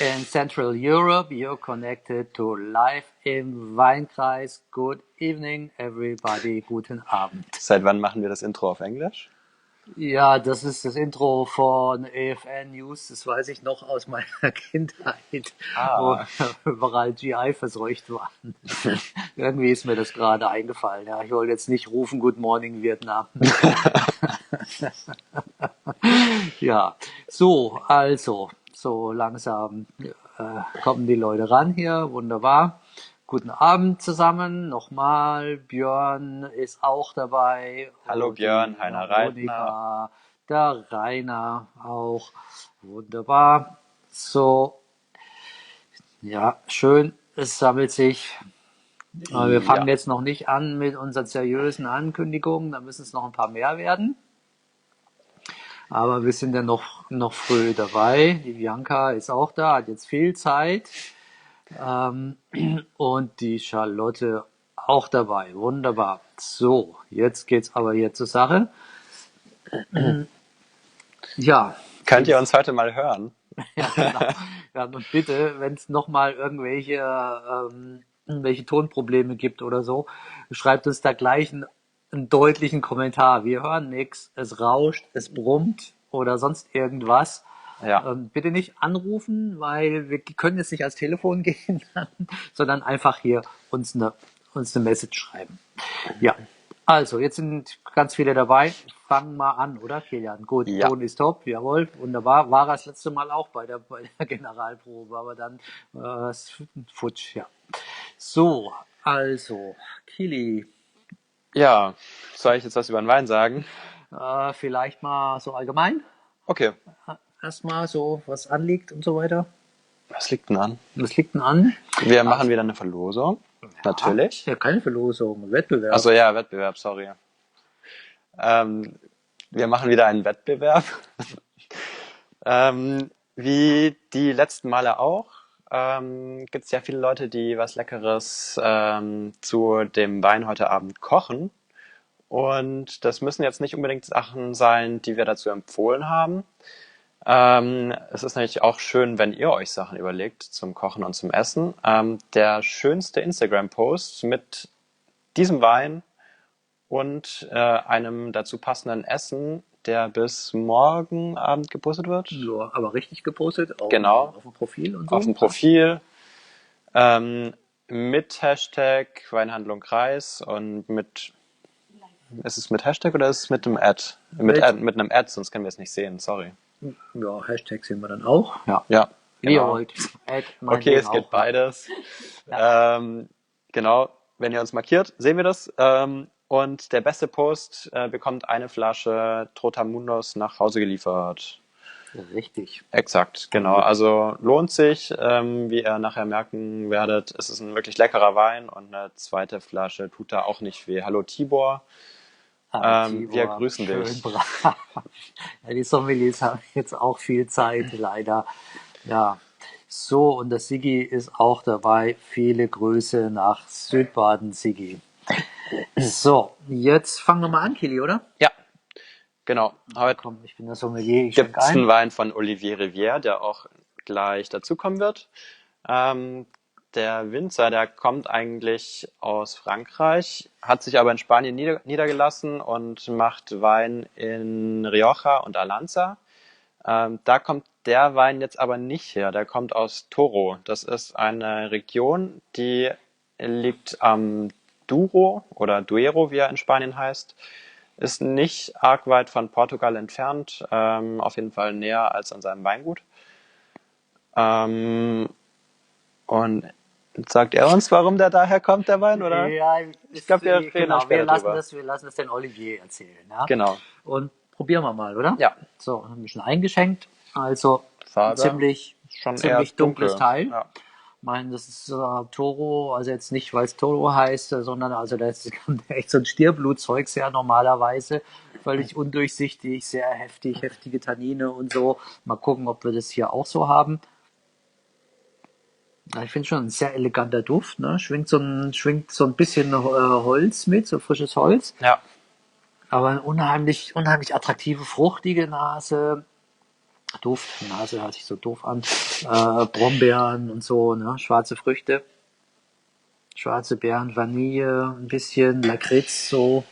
in Central Europe. You're connected to live im Wein-Kreis. Good evening, everybody. Guten Abend. Seit wann machen wir das Intro auf Englisch? Ja, das ist das Intro von EFN News. Das weiß ich noch aus meiner Kindheit, wo überall GI verseucht waren. Irgendwie ist mir das gerade eingefallen. Ja, ich wollte jetzt nicht rufen, Good Morning Vietnam. Ja, so, also, so langsam kommen die Leute ran hier. Wunderbar. Guten Abend zusammen. Nochmal, Björn ist auch dabei. Hallo Björn, Heiner Reitner. Der Rainer auch. Wunderbar. So, ja, schön. Es sammelt sich. Aber wir fangen jetzt noch nicht an mit unseren seriösen Ankündigungen. Da müssen es noch ein paar mehr werden. Aber wir sind ja noch früh dabei. Die Bianca ist auch da, hat jetzt viel Zeit. Und die Charlotte auch dabei. Wunderbar. So, jetzt geht's aber hier zur Sache. Ja. Könnt ihr uns heute mal hören? Ja, genau. Ja, und bitte, wenn es nochmal irgendwelche Tonprobleme gibt oder so, schreibt uns da gleich einen deutlichen Kommentar. Wir hören nichts, es rauscht, es brummt oder sonst irgendwas. Ja. Bitte nicht anrufen, weil wir können jetzt nicht ans Telefon gehen, sondern einfach hier uns eine Message schreiben. Ja, also jetzt sind ganz viele dabei. Fangen mal an, oder Kilian? Gut, Ja. Ton ist top, jawohl, wunderbar. War das letzte Mal auch bei der Generalprobe, aber dann futsch, ja. So, also, Kili. Ja, soll ich jetzt was über den Wein sagen? Vielleicht mal so allgemein. Okay. Erstmal so, was anliegt und so weiter. Was liegt denn an? Was liegt denn an? Wir machen wieder eine Verlosung. Ja, natürlich. Ja, keine Verlosung, Wettbewerb. Achso, ja, Wettbewerb, sorry. Wir machen wieder einen Wettbewerb. Wie die letzten Male auch, gibt es ja viele Leute, die was Leckeres zu dem Wein heute Abend kochen. Und das müssen jetzt nicht unbedingt Sachen sein, die wir dazu empfohlen haben. Es ist natürlich auch schön, wenn ihr euch Sachen überlegt zum Kochen und zum Essen. Der schönste Instagram-Post mit diesem Wein und einem dazu passenden Essen, der bis morgen Abend gepostet wird. Ja, aber richtig gepostet? Genau. Auf dem Profil und so? Auf dem Profil. Mit Hashtag Weinhandlung Kreis und mit... Ist es mit Hashtag oder ist es mit einem Ad? Mit einem Ad, sonst können wir es nicht sehen, sorry. Ja, Hashtag sehen wir dann auch. Ja, Wie ihr genau. wollt. Okay, es geht beides. Ja. Genau, wenn ihr uns markiert, sehen wir das. Und der beste Post bekommt eine Flasche Trotamundos nach Hause geliefert. Richtig. Exakt, genau. Also lohnt sich, wie ihr nachher merken werdet. Es ist ein wirklich leckerer Wein und eine zweite Flasche tut da auch nicht weh. Hallo Tibor. Tibor, wir grüßen dich. Ja, die Sommeliers haben jetzt auch viel Zeit, leider. Ja, so, und der Siggi ist auch dabei. Viele Grüße nach Südbaden, Siggi. So, jetzt fangen wir mal an, Kili, oder? Ja, genau. Heute Komm, ich bin der Sommelier. gibt es einen Wein von Olvier Rivière, der auch gleich dazukommen wird. Der Winzer, der kommt eigentlich aus Frankreich, hat sich aber in Spanien niedergelassen und macht Wein in Rioja und Alanza. Da kommt der Wein jetzt aber nicht her, der kommt aus Toro. Das ist eine Region, die liegt am Douro oder Duero, wie er in Spanien heißt. Ist nicht arg weit von Portugal entfernt, auf jeden Fall näher als an seinem Weingut. Und sagt er uns, warum der daher kommt, der Wein, oder? Ja, ich glaube, wir reden wir lassen das den Olivier erzählen. Ja? Genau. Und probieren wir mal, oder? Ja. So, ein bisschen eingeschenkt. Also Farbe. ziemlich dunkles Teil. Ja. Ich meine, das ist Toro, also jetzt nicht, weil es Toro heißt, sondern also das kommt echt so ein Stierblutzeug sehr normalerweise. Völlig undurchsichtig, sehr heftige Tannine und so. Mal gucken, ob wir das hier auch so haben. Ich finde schon ein sehr eleganter Duft, ne? Schwingt so ein bisschen Holz mit, so frisches Holz. Ja. Aber eine unheimlich attraktive, fruchtige Nase. Duft, Nase hört sich so doof an, Brombeeren und so, ne? Schwarze Früchte, schwarze Beeren, Vanille, ein bisschen Lakritz, so.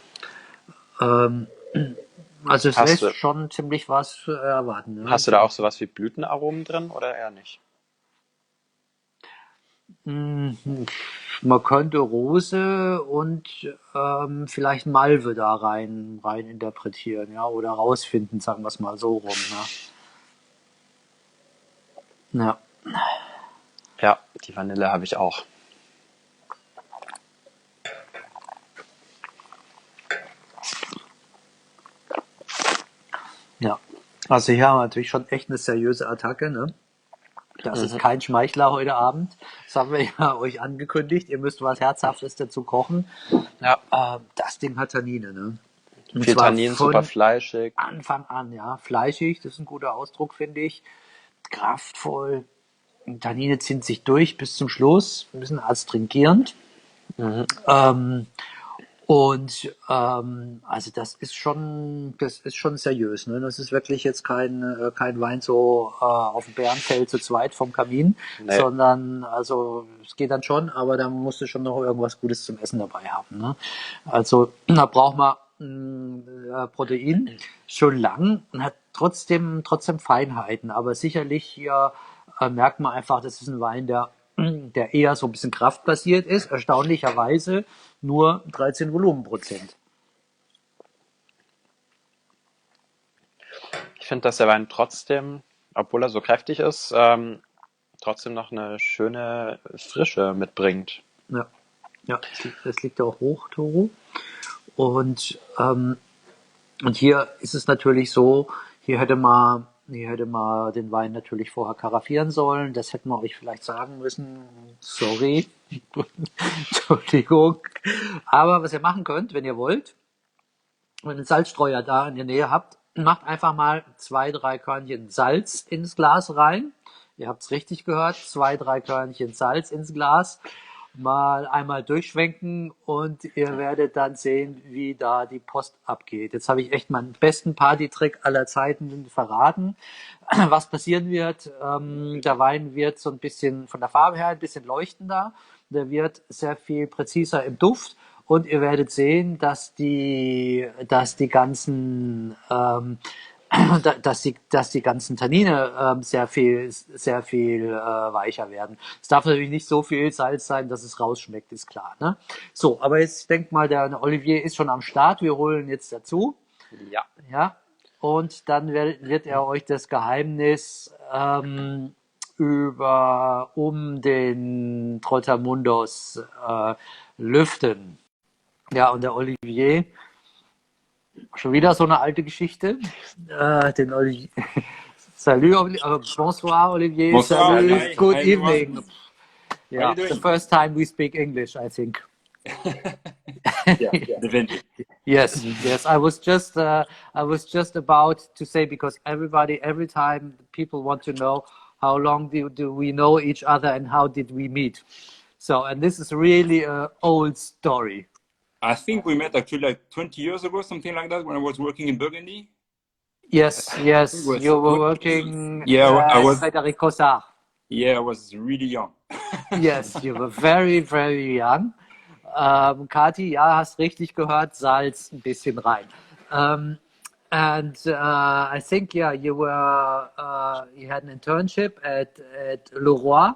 Ähm, also es Hast lässt du, schon ziemlich was erwarten. Ne? hast du da auch sowas wie Blütenaromen drin oder eher nicht? Man könnte Rose und vielleicht Malve da rein interpretieren, ja, oder rausfinden, sagen wir es mal so rum. Ne? Ja, Ja, die Vanille habe ich auch. ja. Also hier haben wir natürlich schon echt eine seriöse Attacke, ne? Das ist Mhm. kein Schmeichler heute Abend. Das haben wir ja euch angekündigt. Ihr müsst was Herzhaftes dazu kochen. Ja, Das Ding hat Tannine, ne? Und viel zwar Tannin, super von fleischig. Anfang an, ja. Fleischig, das ist ein guter Ausdruck, finde ich. Kraftvoll. Tannine ziehen sich durch bis zum Schluss, ein bisschen astringierend. Mhm. Also das ist schon seriös. Ne? Das ist wirklich jetzt kein Wein so auf dem Bärenfell zu zweit vom Kamin, Nee, sondern also es geht dann schon, aber da musst du schon noch irgendwas Gutes zum Essen dabei haben. Ne? Also da braucht man Protein, schon lang und hat trotzdem Feinheiten, aber sicherlich hier merkt man einfach, das ist ein Wein, der eher so ein bisschen kraftbasiert ist, erstaunlicherweise nur 13 Volumenprozent. ich finde, dass der Wein trotzdem, obwohl er so kräftig ist, trotzdem noch eine schöne Frische mitbringt. Ja, ja, das liegt auch hoch, Toro. Und, ähm, und hier ist es natürlich so, hier hätte man den Wein natürlich vorher karaffieren sollen. Das hätten wir euch vielleicht sagen müssen. Sorry. Entschuldigung. Aber was ihr machen könnt, wenn ihr wollt, wenn ihr einen Salzstreuer da in der Nähe habt, macht einfach mal 2, 3 Körnchen Salz ins Glas rein. Ihr habt es richtig gehört, 2, 3 Körnchen Salz ins Glas. Mal einmal durchschwenken und ihr werdet dann sehen, wie da die Post abgeht. Jetzt habe ich echt meinen besten Partytrick aller Zeiten verraten. Was passieren wird, der Wein wird so ein bisschen von der Farbe her ein bisschen leuchtender. Der wird sehr viel präziser im Duft. Und ihr werdet sehen, dass die ganzen dass die ganzen Tannine sehr viel weicher werden. Es darf natürlich nicht so viel Salz sein, dass es rausschmeckt, ist klar. Ne? So, aber jetzt ich denke mal, der Olivier ist schon am Start. Wir holen jetzt dazu. Ja, Ja, und dann wird er euch das Geheimnis um den Trotamundos lüften. Ja, und der Olivier, schon wieder so eine alte Geschichte. Den Olivier. Salut, bonsoir, Olivier. Bonsoir, Salut, hi, good hi evening. everyone. How are Yeah, you the doing? first time we speak English, I think. Yeah, definitely. Yes. I was just about to say, because every time people want to know how long do we know each other and how did we meet. So, and this is really an old story. I think we met actually like 20 years ago, something like that, when I was working in Burgundy. Yes, I think it was you were 20. working Yeah, I at was. Frédéric Cossard. Yeah, I was really young. Yes, you were very, very young. Kati, ja, hast richtig gehört, Salz ein bisschen rein. I think, yeah, you had an internship at Leroy.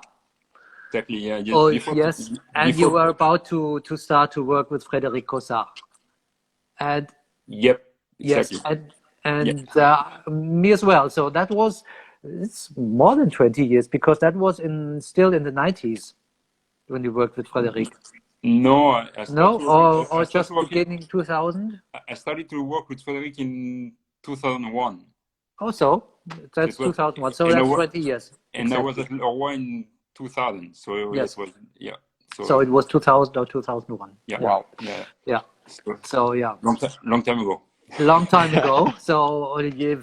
Exactly. Yeah. Oh, Before. yes, and you Before. were about to start to work with Frédéric Cossard. And Yep. yes, Exactly. Yeah. and me as well. So it's more than 20 years, because that was still in the 90s when you worked with Frédéric. No, I No, started working. I or started just working. beginning 2000? I started to work with Frederic in 2001. Oh, so So that's it was, 2001. So and I that's was, 20 years. and I was Exactly. at Leroy in 2000. So that Yes. was, yeah. So it was 2000 or 2001. Yeah. Yeah. wow. Yeah. Yeah. So, So yeah, long time ago. long time ago. So Olivier,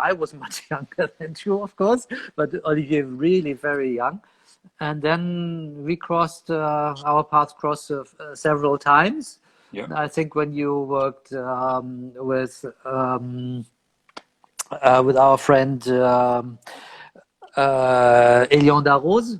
I was much younger than you, of course, but Olivier really very young. And then we our paths crossed several times. Yeah. I think when you worked with with our friend Elian Darroze.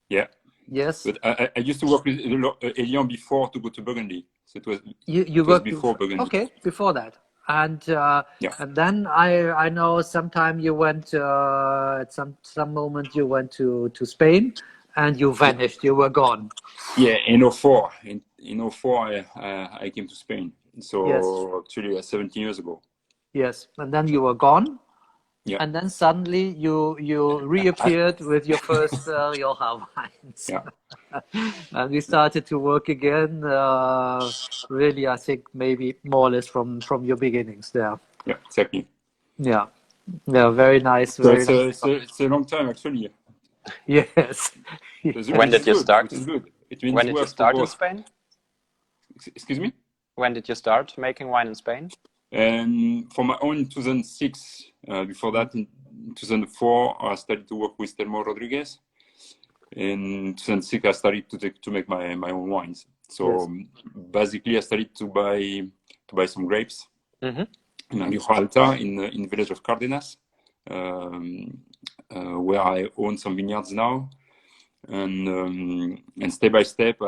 Yeah. Yes. But I used to work with Elian before to go to Burgundy. So You it was worked before Burgundy. okay, before that. And Yeah. and then I know sometime you went at some moment you went to Spain and you vanished. You were gone. Yeah, in '04. In '04, I came to Spain. So Yes. actually 17 years ago. Yes. And then you were gone. Yeah. And then suddenly you reappeared with your first Rioja wines. Yeah. And we started to work again. Really, I think maybe more or less from your beginnings there. Yeah, exactly. Yeah. Yeah, very nice. So Very nice. it's a long time actually. Yes. Which When is did you good. start? Which is good. It When means did you work for start in both. Spain? Excuse me? When did you start making wine in Spain? And for my own 2006, before that in 2004, I started to work with Telmo Rodriguez. In 2006, I started to make my own wines. So Yes. basically, I started to buy some grapes Mm-hmm. in Rioja Alta in the village of Cardenas, where I own some vineyards now. And step by step,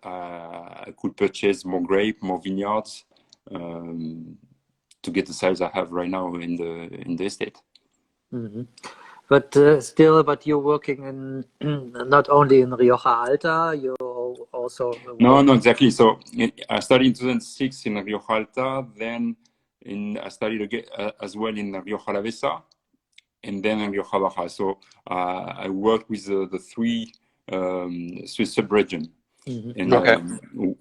I could purchase more grape, more vineyards, to get the size I have right now in the estate. Mm-hmm. But still, but you're working in not only in Rioja Alta, you also work. No, exactly. So I started in 2006 in Rioja Alta, then I started again, as well in Rioja Alavesa, and then in Rioja Baja. So I worked with the three sub-region, and Okay.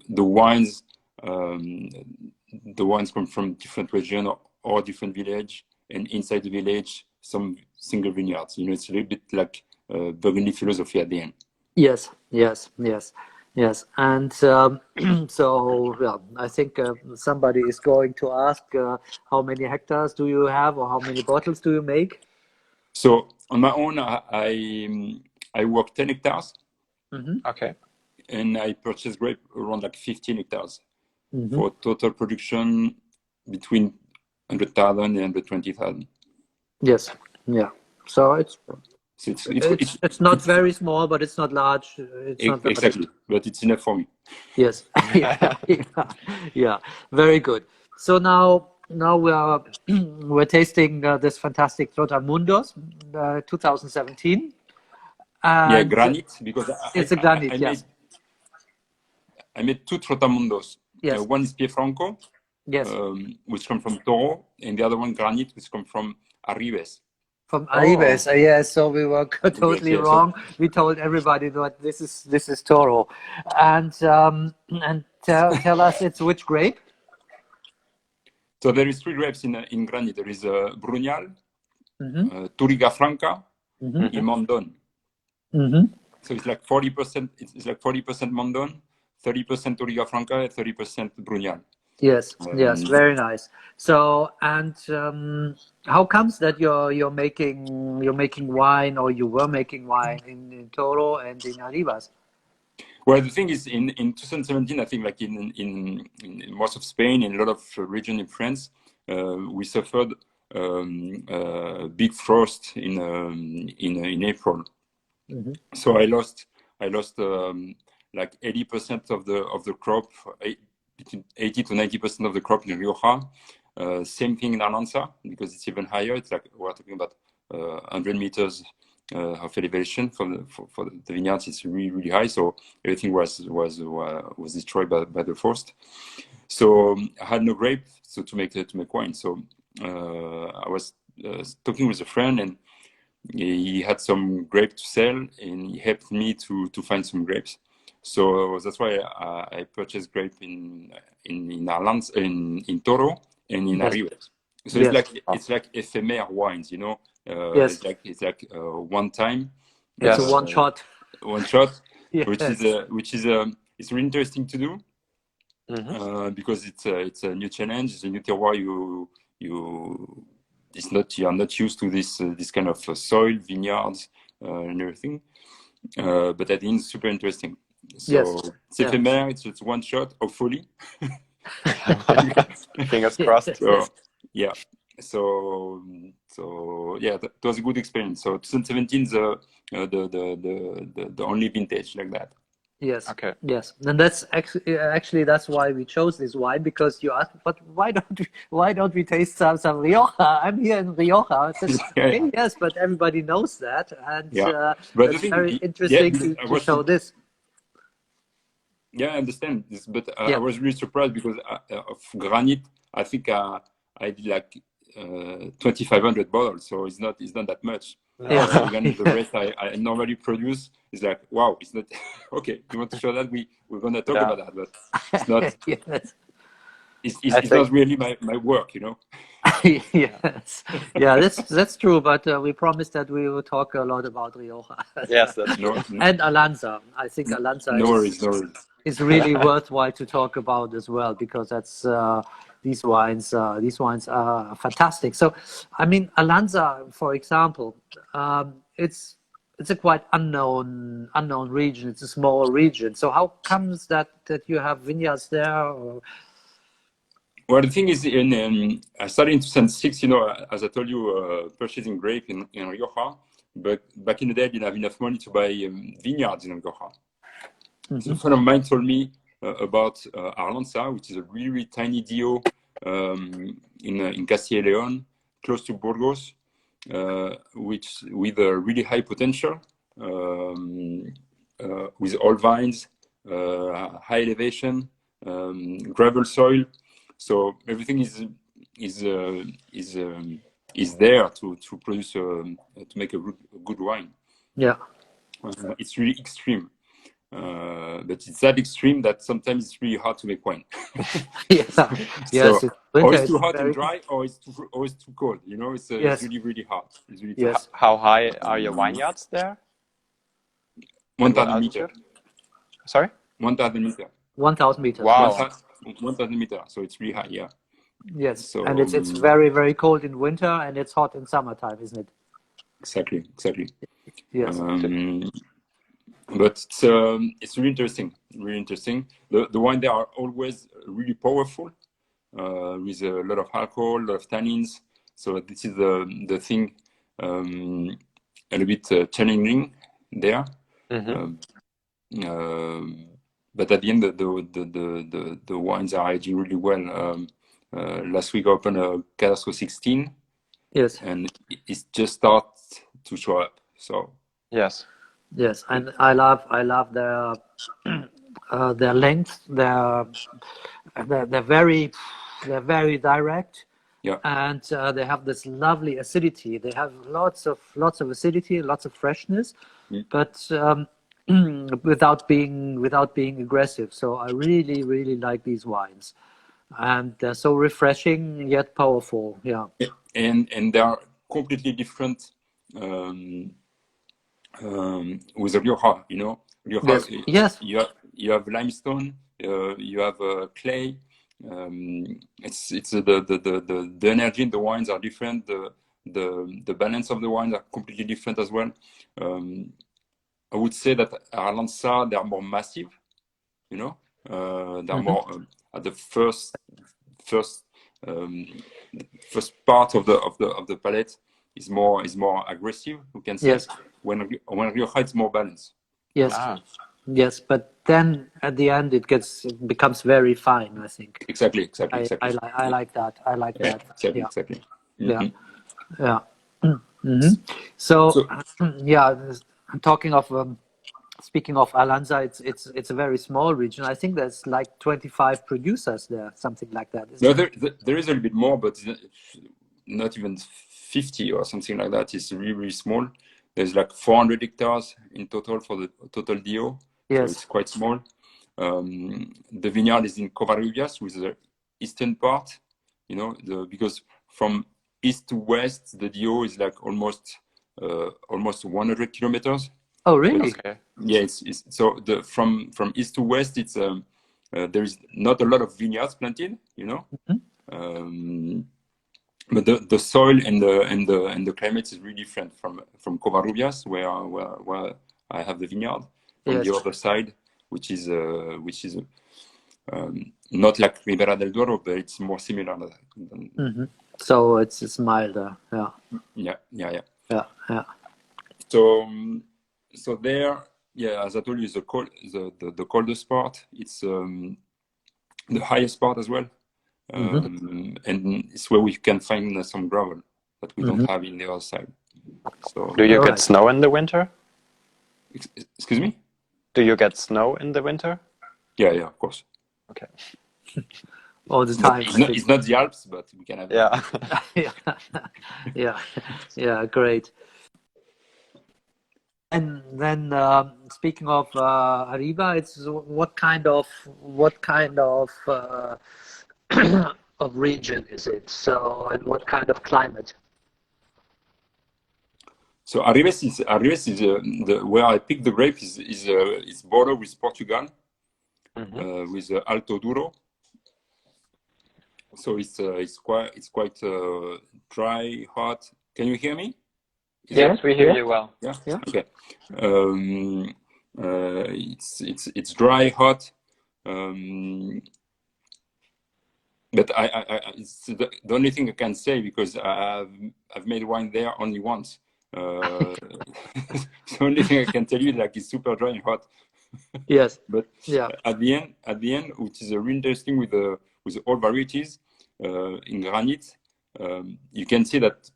the wines come from different region or different village, and inside the village some single vineyards. It's a little bit like Burgundy philosophy at the end. Yes, yes, yes, yes. And so, yeah, I think somebody is going to ask how many hectares do you have or how many bottles do you make? So on my own, I work 10 hectares, Okay. and I purchase grape around like 15 hectares Mm-hmm. for total production between 100,000 and 120,000. Yes, yeah. So So it's it's not very small, but it's not large. It's not large. exactly, but it's enough for me. Yes, yeah, yeah, yeah. Very good. So now we're tasting this fantastic Trotamundos 2017, Yeah, and Granit, because it's a Granit. Yes, I made two Trotamundos. yes, One is Piefranco, yes. which come from Toro, and the other one Granit, which come from Arribes. From Oh. Alibes, yes. So we were totally Yeah, wrong. We told everybody that this is Toro, and tell us it's which grape? So there is three grapes in Granit. There is Bruñal, Mm-hmm. Touriga Franca, Mm-hmm. and Mondon. Mm-hmm. So it's like 40%. It's like 40% Mondon, 30% Touriga Franca, 30% Bruñal. Yes, yes, very nice. So, and how comes that you're making wine, or you were making wine in Toro and in Arribas? Well, the thing is, in 2017, I think like in most of Spain, in a lot of region in France, we suffered big frost in April. Mm-hmm. So I lost like 80% of the crop, between 80 to 90% of the crop in Rioja. Same thing in Arlanza, because it's even higher. It's like we're talking about 100 meters of elevation for the vineyards. It's really high. So everything was destroyed by the frost. So I had no grape to make wine. So I was talking with a friend, and he had some grape to sell, and he helped me to find some grapes. So that's why I purchased grape in Arlanz, in Toro, and in Yes, Arribes. So yes, it's like ephemeral wines, yes. It's like one time, It's a Yes. one shot. one shot, which Yes, is it's really interesting to do, Mm-hmm. because it's a new challenge, it's a new terroir. You are not used to this kind of soil, vineyards, and everything. But I think it's super interesting. yes, So it's yeah. ephemeral. It's one shot, hopefully. Fingers crossed. So yeah, yeah, that was a good experience. So 2017, the only vintage like that. Yes. Okay. Yes. And that's actually that's why we chose this wine, because you asked, but why don't we taste some Rioja? I'm here in Rioja. I said, okay, Yeah. yes, but everybody knows that, and Yeah, but the that's thing, very yeah, interesting because I to was show this. yeah, I understand this, but I Yeah. was really surprised because of Granit, I think I did like 2,500 bottles, so it's not that much. Yes. Regarding the rest I normally produce, it's like, wow, it's not okay. You want to show that we're gonna talk Yeah. about that, but it's not. Yes. It's not really my work, you know. Yes. Yeah, that's true. But we promised that we will talk a lot about Rioja. Yes, that's true. And Alanza. I think Alanza No worries, no worries. is really worthwhile to talk about as well, because that's these wines are fantastic. So, I mean, Alanza, for example, it's a quite unknown region. It's a small region. So how comes that you have vineyards there? Or... Well, the thing is, I started in 2006, you know, as I told you, purchasing grape in Rioja. But back in the day, I didn't have enough money to buy vineyards in Rioja. So a friend of mine told me about Arlanza, which is a really, really tiny DO in Castilla y León, close to Burgos, which with a really high potential, with all vines, high elevation, gravel soil. So everything is there to produce to make a good wine. Yeah, it's really extreme, but it's that extreme that sometimes it's really hard to make wine. yeah, yes. So, or it's too hot and dry, or it's too cold. You know, it's really really hard. It's really tough. Yes. How high are your vineyards there? 1,000 meters. Sorry? 1,000 meters. 1,000 meters. Wow. 1,000 meters. So it's really high. Yeah. Yes. So, and it's very, very cold in winter, and it's hot in summertime, isn't it? Exactly. Yes. But it's really interesting. Really interesting. The wine there are always really powerful, with a lot of alcohol, a lot of tannins. So this is the thing, a little bit challenging there. But at the end, the wines are aging really well. Last week I opened a Hectares 16. Yes. And it just starts to show up. So yes, and I love their length. They're very direct. Yeah. And they have this lovely acidity. They have lots of acidity, lots of freshness, but without being aggressive. So I really like these wines, and they're so refreshing yet powerful. Yeah. And they are completely different with Rioja. You know, Rioja. Yes. You have limestone. You have clay. It's the energy in the wines are different. The balance of the wines are completely different as well. I would say that Arlanza, they are more massive. You know, they are more at the first part of the palette is more aggressive. We can say. Yes. When Rioja is more balanced. Yes. Yes, but then at the end it becomes very fine, I think. Exactly. I like that. I like that. Exactly. Yeah. Yeah. So yeah, talking of speaking of Alanza, it's a very small region. I think there's like 25 producers there, something like that. No, there is a little bit more, but not even 50 or something like that. It's really, really small. There's like 400 hectares in total for the total DO. Yes. So it's quite small. The vineyard is in Covarrubias, with the eastern part, you know, because from east to west, the DO is like almost 100 kilometers. Oh, really? Okay. Yeah, it's so from east to west, it's there is not a lot of vineyards planted, you know. But the soil and the climate is really different from Covarrubias, where I have the vineyard, from the other side, which is Not like Ribera del Duero, but it's more similar. So it's milder. Yeah. Yeah. Yeah. So there, as I told you, the coldest part. It's the highest part as well, and it's where we can find some gravel that we don't have in the other side. So Do you get snow in the winter? excuse me? Do you get snow in the winter? Yeah, of course. Okay. All the time. It's not the Alps, but we can have. Yeah. Great. And then speaking of Arriba, it's what kind of of region is it? So, and what kind of climate? So Arribes is where I picked the grape is border with Portugal, with Alto Douro. So it's quite dry, hot. Can you hear me? Yes, we hear you well. Yeah. Okay. It's dry, hot. But it's the only thing I can say, because I've made wine there only once. The only thing I can tell you, like, it's super dry and hot. Yes. But at the end, which is really interesting with all varieties in Granit, you can see that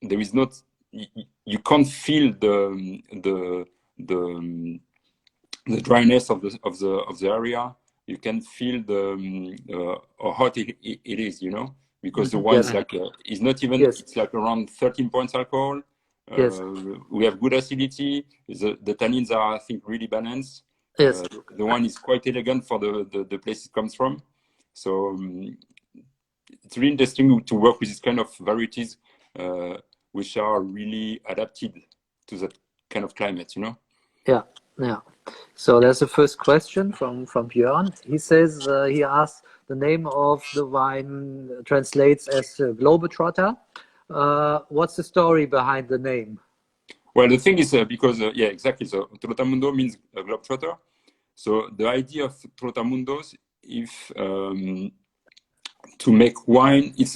there is not. You can't feel the dryness of the area. You can feel how hot it is, because the wine is like it's not even. It's like around 13 points alcohol. We have good acidity. The tannins are, I think, really balanced. Yes. The wine is quite elegant for the place it comes from. So it's really interesting to work with this kind of varieties, which are really adapted to that kind of climate, Yeah. So there's the first question from Björn. He says, he asks, the name of the wine translates as Globetrotter. What's the story behind the name? Well, the thing is, because, exactly. So Trotamundo means Globetrotter. So the idea of Trotamundos, if to make wine, it's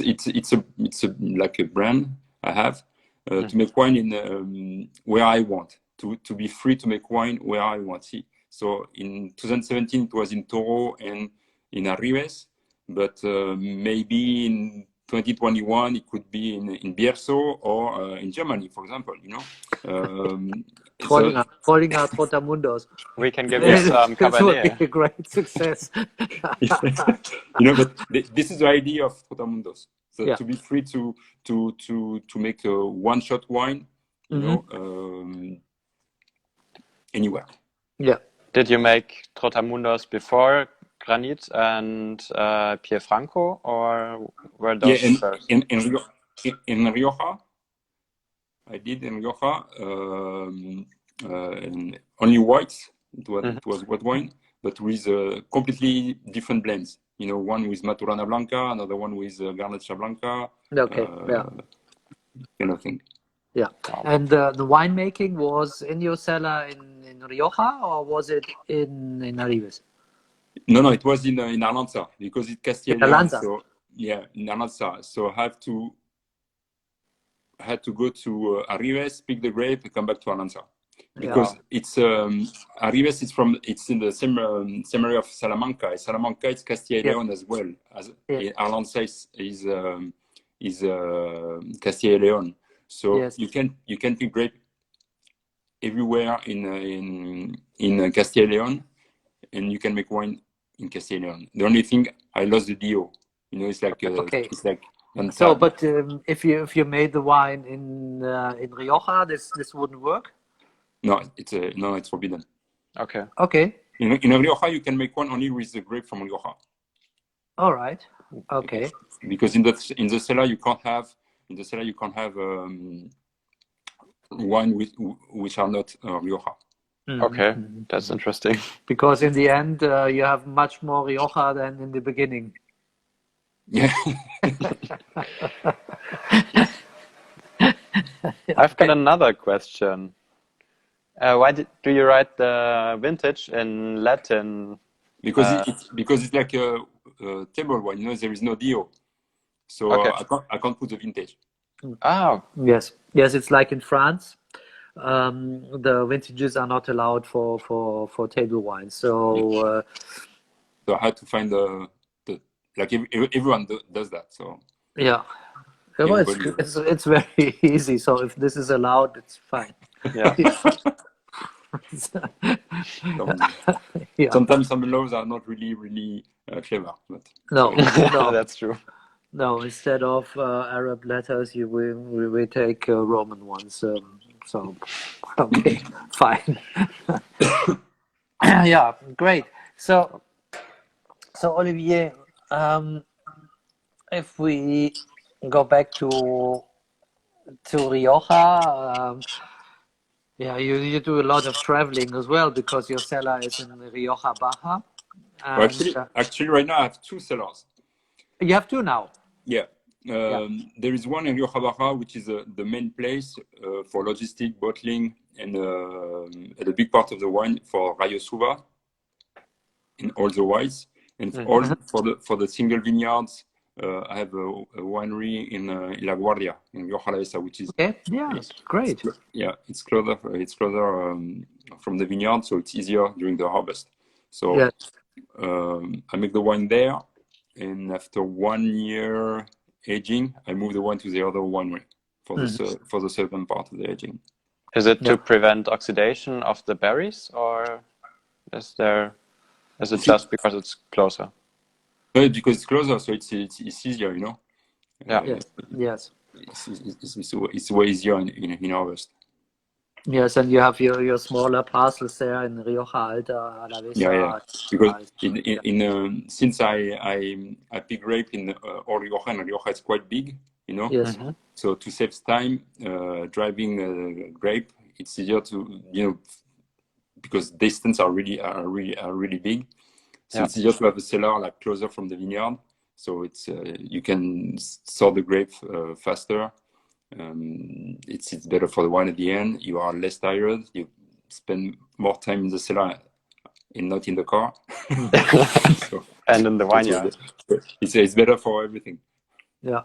like a brand I have, to make wine in where I want, to be free to make wine where I want. See, so in 2017 it was in Toro and in Arribes, but maybe in 2021 it could be in Bierzo or in Germany, for example. Trollinger Trotamundos. We can give you some This would Cabernet. be a great success. But this is the idea of Trotamundos. So to be free to make a one-shot wine, anywhere. Yeah. Did you make Trotamundos before Granit and Pierfranco, or were those first? In Rioja, I did in Rioja, only whites. It was white wine, but with completely different blends. One with Maturana Blanca, another one with Garnacha Blanca. Okay. Kind of thing. Yeah. And the winemaking was in your cellar in Rioja, or was it in Arribes? No, it was in Arlanza, because it's Castilla and León. So in Arlanza. So I had to go to Arribes, pick the grape, and come back to Arlanza, because it's Arribes. It's in the same area of Salamanca. Salamanca is Castilla and León as well as Arlanza is Castilla and León. So you can pick grape everywhere in Castilla and León, and you can make wine in Castilla and León. The only thing, I lost the DO. It's like it's like. So, but if you made the wine in Rioja, this wouldn't work. No, it's forbidden. Okay. In Rioja, you can make wine only with the grape from Rioja. All right. Okay. Because in the cellar you can't have wine which are not Rioja. Okay, that's interesting. Because in the end, you have much more Rioja than in the beginning. Yeah. I've got another question. Why do you write the vintage in Latin because it's like a table wine. You know, there is no DO, so Okay. I can't put the vintage. Ah, Yes, it's like in France. The vintages are not allowed for table wine. So So I had to find the like everyone does that. So yeah, well, everybody. it's very easy. So if this is allowed, it's fine. yeah. Yeah. Sometimes some laws are not really clever, but No, no, That's true. no. Instead of Arab letters, we take Roman ones. So okay, fine. Yeah, great. So Olivier, if we go back to Rioja, yeah, you do a lot of traveling as well because your cellar is in Rioja Baja, well, and actually, right now I have two cellars. you have two now. Yeah. There is one in Rioja Baja, which is the main place for logistic, bottling, and a big part of the wine for Rayo Suva in all the wines. And for the single vineyards, I have a winery in La Guardia in Rioja Alavesa, which is Okay, yeah, great. it's closer from the vineyard, so it's easier during the harvest. So Yes. I make the wine there, and after 1 year aging, I move the wine to the other winery for the second part of the aging. Is it to prevent oxidation of the berries, or is it just because it's closer? No, because it's closer, so it's easier, you know. Yeah. Yes. It's way easier in harvest. Yes, and you have your smaller parcels there in Rioja Alta, Alavesa. Yeah. Because since I pick grape in all Rioja, and Rioja is quite big, you know. Yes. So to save time driving grape, it's easier to, you know, because distance are really big. So it's easier to have a cellar like closer from the vineyard. So it's you can sort the grape faster. It's better for the wine at the end. You are less tired. You spend more time in the cellar and not in the car. So, and in the vineyard. It's better for everything. Yeah.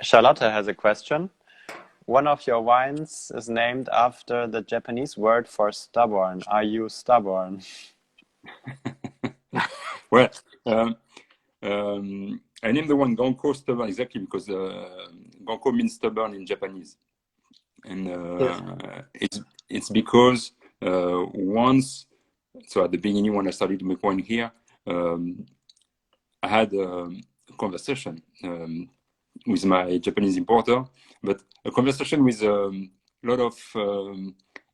Charlotte has a question. One of your wines is named after the Japanese word for stubborn. Are you stubborn? Well, I named the one Gonko stubborn exactly because Gonko means stubborn in Japanese, and it's because once, so at the beginning when I started to make wine here, I had a conversation with my Japanese importer, but a conversation with a lot of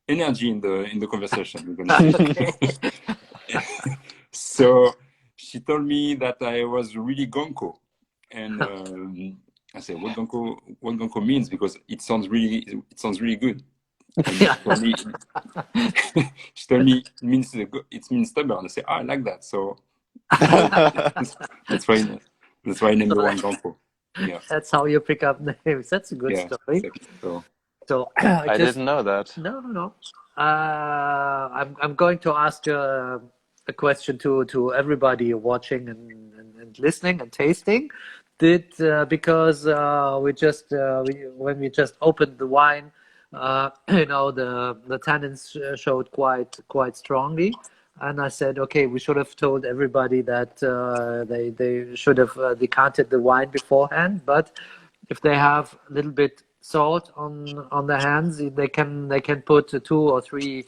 energy in the conversation. So she told me that I was really gonko, and I said, "What gonko means?" Because it sounds really good. And she told me it means stubborn. I said, "I like that." So that's why I named the one gonko. Yeah, that's how you pick up names. That's a good story. Exactly. So I didn't know that. No. I'm going to ask a question to everybody watching and listening and tasting. Because when we just opened the wine, you know, the tannins showed quite strongly, and I said, okay, we should have told everybody that they should have decanted the wine beforehand. But if they have a little bit salt on their hands, they can put 2 or 3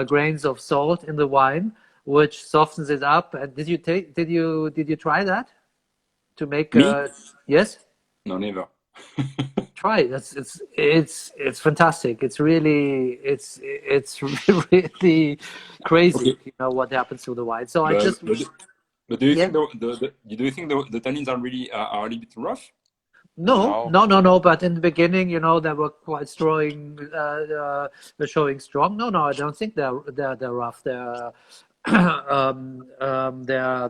grains of salt in the wine, which softens it up. And did you try that to make? Yes. No, never. Try it. It's fantastic. It's really really crazy. Okay. You know what happens to the wine. So But do you think the tannins are really are a little bit rough? No. But in the beginning, you know, they were quite strong. They're showing strong. No, I don't think they're rough. They're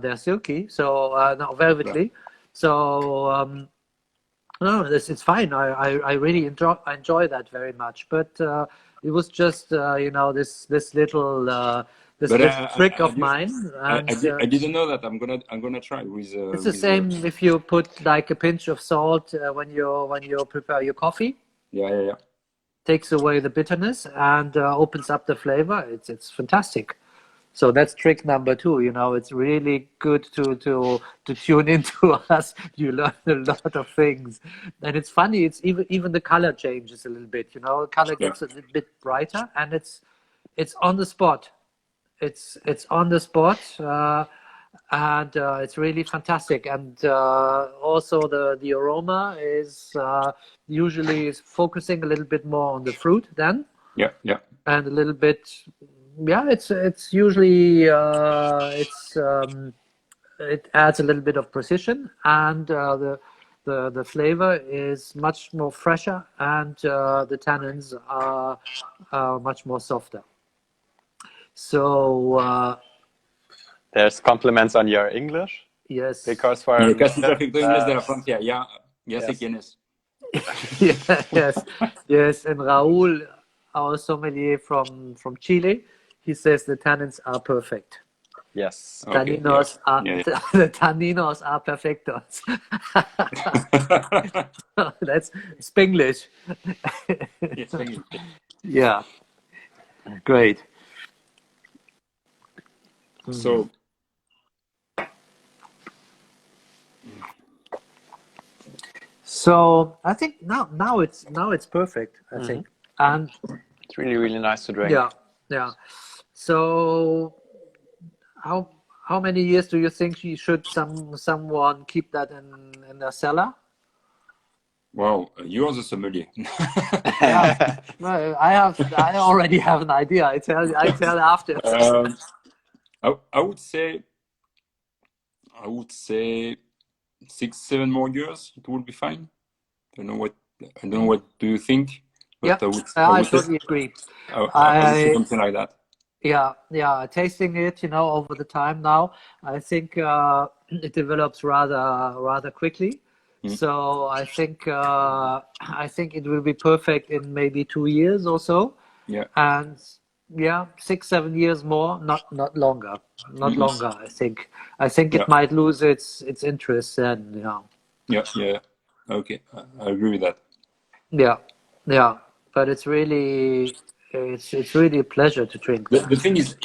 they're silky. So no, velvety. Yeah. So no, it's fine. I really enjoy that very much. But it was just you know, this little this But trick of mine, and I didn't know that. I'm gonna try with. it's the same if you put like a pinch of salt when you prepare your coffee. Yeah. Takes away the bitterness and opens up the flavor. It's fantastic. So that's trick number 2. You know, it's really good to tune into us. You learn a lot of things, and it's funny. It's even the color changes a little bit. You know, the color gets a little bit brighter, and it's on the spot. It's on the spot, and it's really fantastic. And also the aroma is usually focusing a little bit more on the fruit then. Yeah. And a little bit, it's usually it adds a little bit of precision, and the flavor is much more fresher, and the tannins are much more softer. So There's compliments on your English. yes, Because for casi perfecto inglés de la Francia. Ya sé quién es. yes. And Raúl, our sommelier from Chile, he says the tannins are perfect. Yes. Okay, Tanninos are the tanninos are perfectos. That's Spanglish. Yes, English. Yeah, great. So I think now it's perfect. I think, and it's really nice to drink. Yeah. So how many years do you think you should someone keep that in their cellar? Wow, you're the sommelier. Well, I already have an idea. I tell after. I would say 6-7 more years. It would be fine. I don't know what do you think. But I totally agree. I would say something like that. Yeah. Tasting it, over the time now, I think it develops rather quickly. So I think it will be perfect in maybe 2 years or so. Yeah. And 6-7 years more, not longer. Not longer. I think it might lose its interest then. Yeah. Okay, I agree with that. Yeah. But it's really a pleasure to drink. The thing is,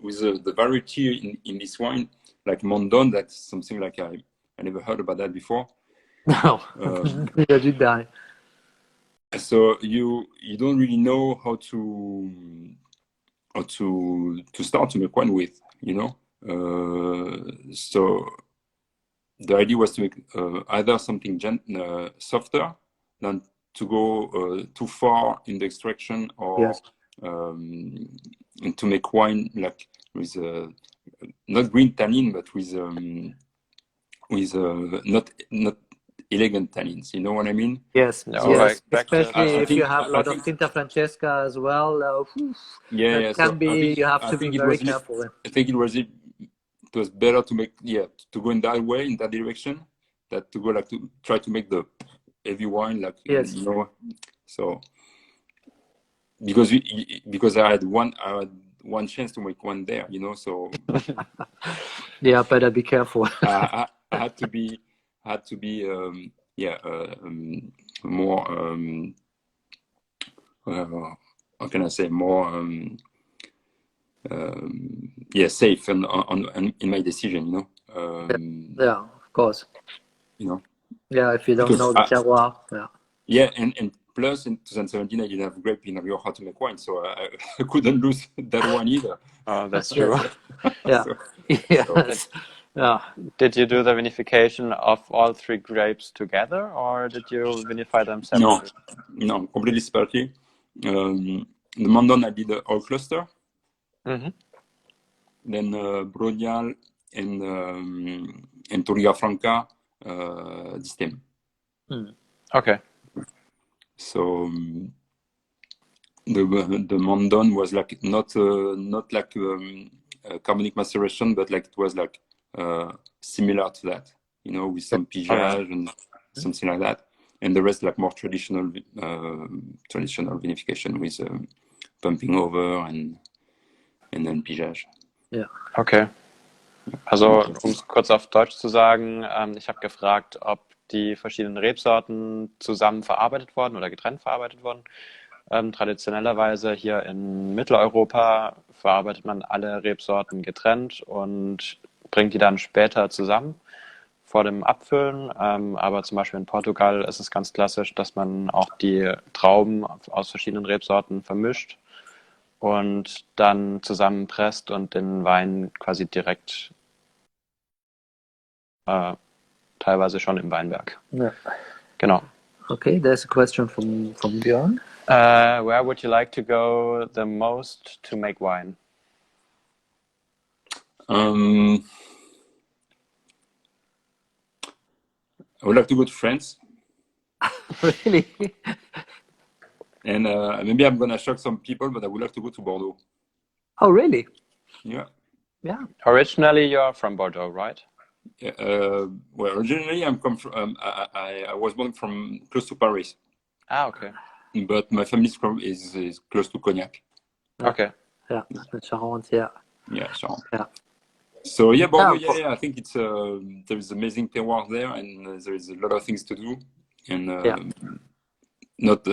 with the variety in this wine, like Mondon, that's something like I never heard about that before. No, neither did I. So you don't really know how to start to make wine with, So the idea was to make either something softer than to go too far in the extraction, or and to make wine like with not green tannin, but with not elegant tannins. You know what I mean? Yes. No, Yes. Especially if you have a lot of Tinta Francesca as well. That can be. You have to be very careful. I think it was better to make to go in that way, in that direction, that to go like to try to make the heavy wine like So because I had one chance to make one there, so yeah, better be careful. I had to be more how can I say, more safe and in my decision, yeah, of course. Yeah, if you don't know the terroir. Yeah, and plus in 2017 I didn't have grape in Rioja to make wine, so I couldn't lose that one either. Oh, that's true. Did you do the vinification of all 3 grapes together, or did you vinify them separately? No, completely separately. The Mondon I did all cluster. Then Brodial and Torriga Franca distem. Okay. So the Mondon was like not like carbonic maceration, but like it was like similar to that, with some pigeage and something like that, and the rest like more traditional vinification with pumping over and then Pigeage. Yeah. Okay. Also, um es kurz auf Deutsch zu sagen, ich habe gefragt, ob die verschiedenen Rebsorten zusammen verarbeitet wurden oder getrennt verarbeitet wurden. Traditionellerweise hier in Mitteleuropa verarbeitet man alle Rebsorten getrennt und bringt die dann später zusammen vor dem Abfüllen. Aber zum Beispiel in Portugal ist es ganz klassisch, dass man auch die Trauben aus verschiedenen Rebsorten vermischt und dann zusammenpresst und den Wein quasi direkt teilweise schon im Weinberg. Yeah. Genau. Okay, there's a question from Björn. Where would you like to go the most to make wine? I would like to go to France, Really? and maybe I'm gonna shock some people, but I would like to go to Bordeaux. Oh, really? Yeah. Yeah. Originally, you're from Bordeaux, right? Well, originally I'm come from. I was born from close to Paris, Ah, okay. but my family is close to Cognac. Okay. Yeah, the Charente, yeah. Yeah, so. Yeah. So yeah, Bordeaux. Yeah, Yeah, I think it's there is amazing terroir there, and there is a lot of things to do, and Yeah. not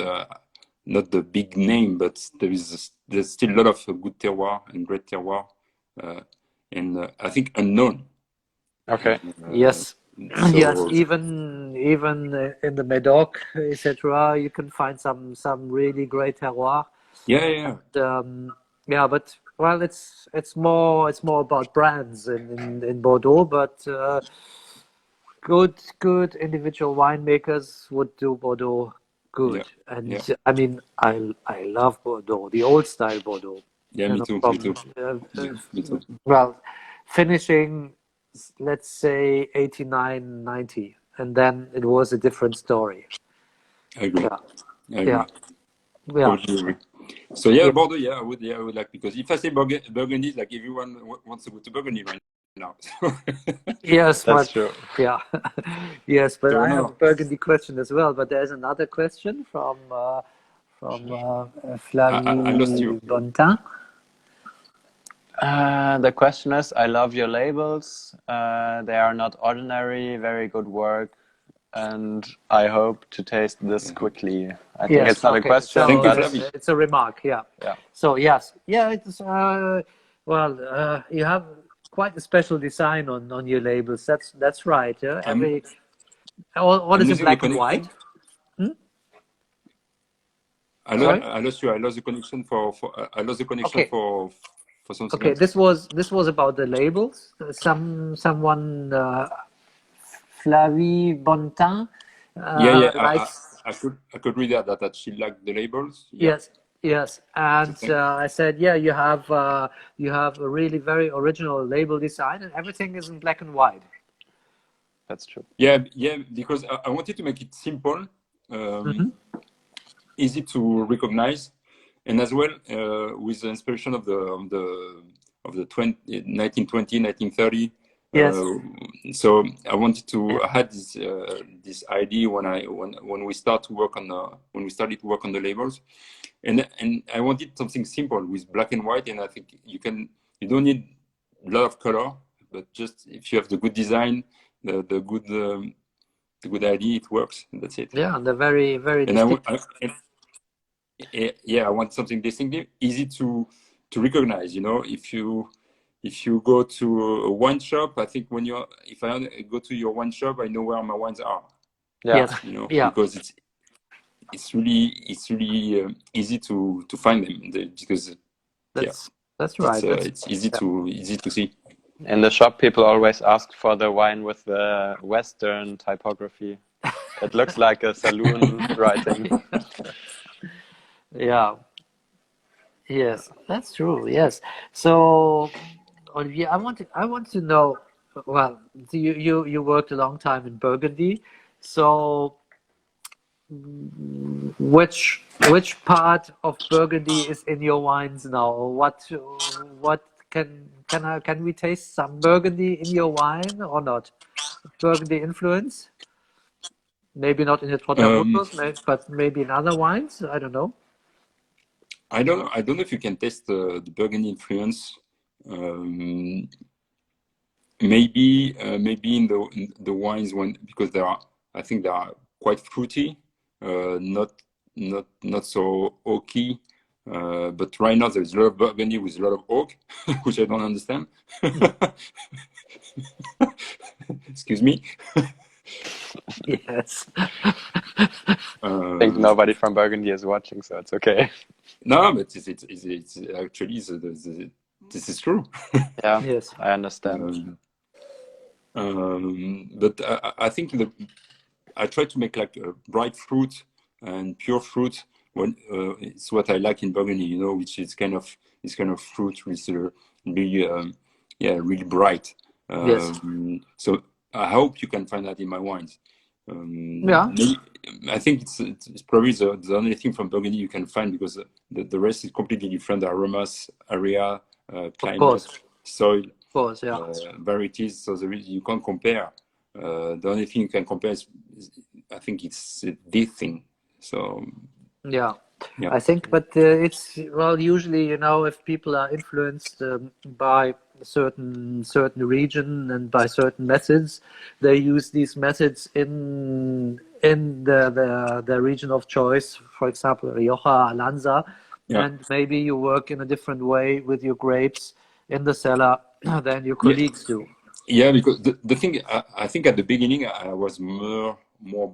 the big name, but there's still a lot of good terroir and great terroir, and I think unknown. Okay. Yes. So, Yes, even in the Médoc, etc., you can find some really great terroir. yeah. Yeah, but well, it's more about brands in Bordeaux, but good individual winemakers would do Bordeaux good. Yeah, And yeah. I mean, I love Bordeaux, the old style Bordeaux. Yeah, You me know, too. from, Me too. uh, Yeah, me too. well, finishing, let's say 89, 90, and then it was a different story. I agree. Yeah, I agree. yeah, yeah. Totally agree. So yeah, Yeah. Bordeaux. Yeah, I would like, because if I say Burgundy, like everyone wants to go to Burgundy right now. Yes, That's but true. yeah, yes, but So, I no. have a Burgundy question as well. But there's another question from Flavie I lost you. Bontin. The question is, I love your labels. They are not ordinary, very good work, and I hope to taste this quickly. I think it's not a question, So Thank you, but Flavie. it's a remark. Yeah. yeah. So yes, yeah, it's you have quite a special design on your labels. That's right. Yeah? All I'm is in losing the black and connection. white. I lost you. I lost the connection I lost the connection Okay. for some Okay, seconds. this was about the labels. Someone Flavie Bontin Yeah. likes. I could read that she liked the labels. Yeah. Yes, and Thank- I said, yeah, you have a really very original label design, and everything is in black and white. That's true. Yeah, because I wanted to make it simple, easy to recognize, and as well with the inspiration of the 1920, 1930. Yes. So I wanted to have this idea when we started to work on the labels, and I wanted something simple with black and white, and I think you don't need a lot of color, but just if you have the good design, the good idea, it works. And that's it. Yeah, and they're very, very And distinctive. I want something distinctive, easy to recognize. You know, if you go to a wine shop, I think if I go to your wine shop, I know where my wines are. Yeah. Yes. You know, Yeah. because it's really easy to find them, because That's right. it's easy to see. In the shop, people always ask for the wine with the Western typography. It looks like a saloon writing. Yeah. Yes, that's true. Yes. So, Olivier, I want to know. Well, you worked a long time in Burgundy, so which part of Burgundy is in your wines now? What can we taste some Burgundy in your wine or not? Burgundy influence? Maybe not in the Trotamundos, but maybe in other wines. I don't know. I don't know. I don't know if you can taste the Burgundy influence. Maybe in the wines because I think they are quite fruity, not so oaky. But right now there's a lot of Burgundy with a lot of oak, which I don't understand. Excuse me. Yes. I think nobody from Burgundy is watching, so it's okay. No, but it's actually this is true. Yeah, Yes. I understand. But I think I try to make like bright fruit and pure fruit. When it's what I like in Burgundy, which is kind of fruit with really really bright. Yes. So I hope you can find that in my wines. Yeah. I think it's probably the only thing from Burgundy you can find, because the rest is completely different. The aromas, area, climate, soil, Of course, yeah. varieties. So you can't compare. The only thing you can compare is I think it's this thing. So Yeah. yeah. I think, but it's usually if people are influenced by a certain region and by certain methods, they use these methods in the region of choice. For example, Rioja, Alanza, and maybe you work in a different way with your grapes in the cellar than your colleagues do. Yeah, because the thing, I think at the beginning I was more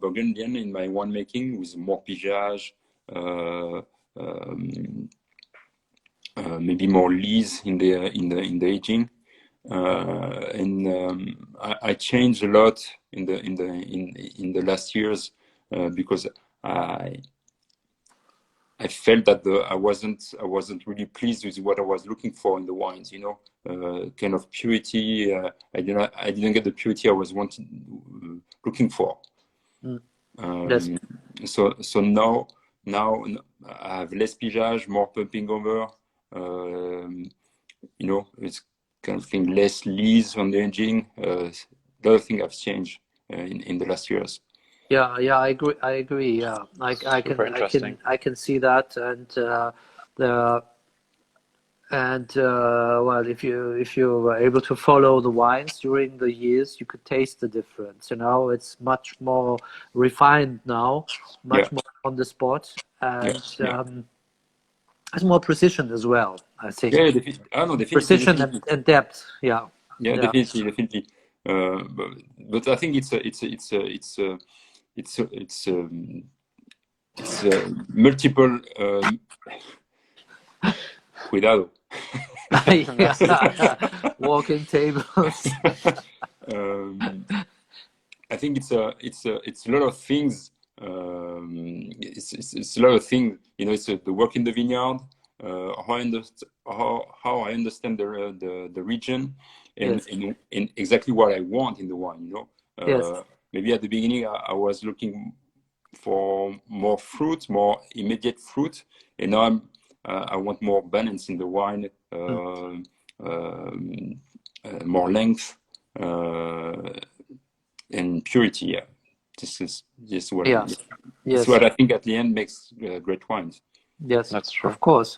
Burgundian in my winemaking, with more pigeage, maybe more lees in the aging, and I changed a lot in the last years, because I felt that I wasn't really pleased with what I was looking for in the wines. Kind of purity. I didn't get the purity I was looking for. Yes. So now I have less pigeage, more pumping over. It's kind of thing, less lees on the engine. A lot of things have changed in the last years. Yeah, I agree. Yeah, I can see that, well, if you were able to follow the wines during the years, you could taste the difference. It's much more refined now, much more on the spot, and has more precision as well, I think. Yeah, definitely. Precision and depth. Yeah. Yeah, definitely. But I think it's multiple. Cuidado. Walking tables. I think it's a lot of things. It's a lot of things. It's the work in the vineyard, how I understand the region, and exactly what I want in the wine. Maybe at the beginning I was looking for more fruit, more immediate fruit, and now I want more balance in the wine, more length, and purity. Yeah, this is what I think at the end makes great wines. Yes, that's true. Of course,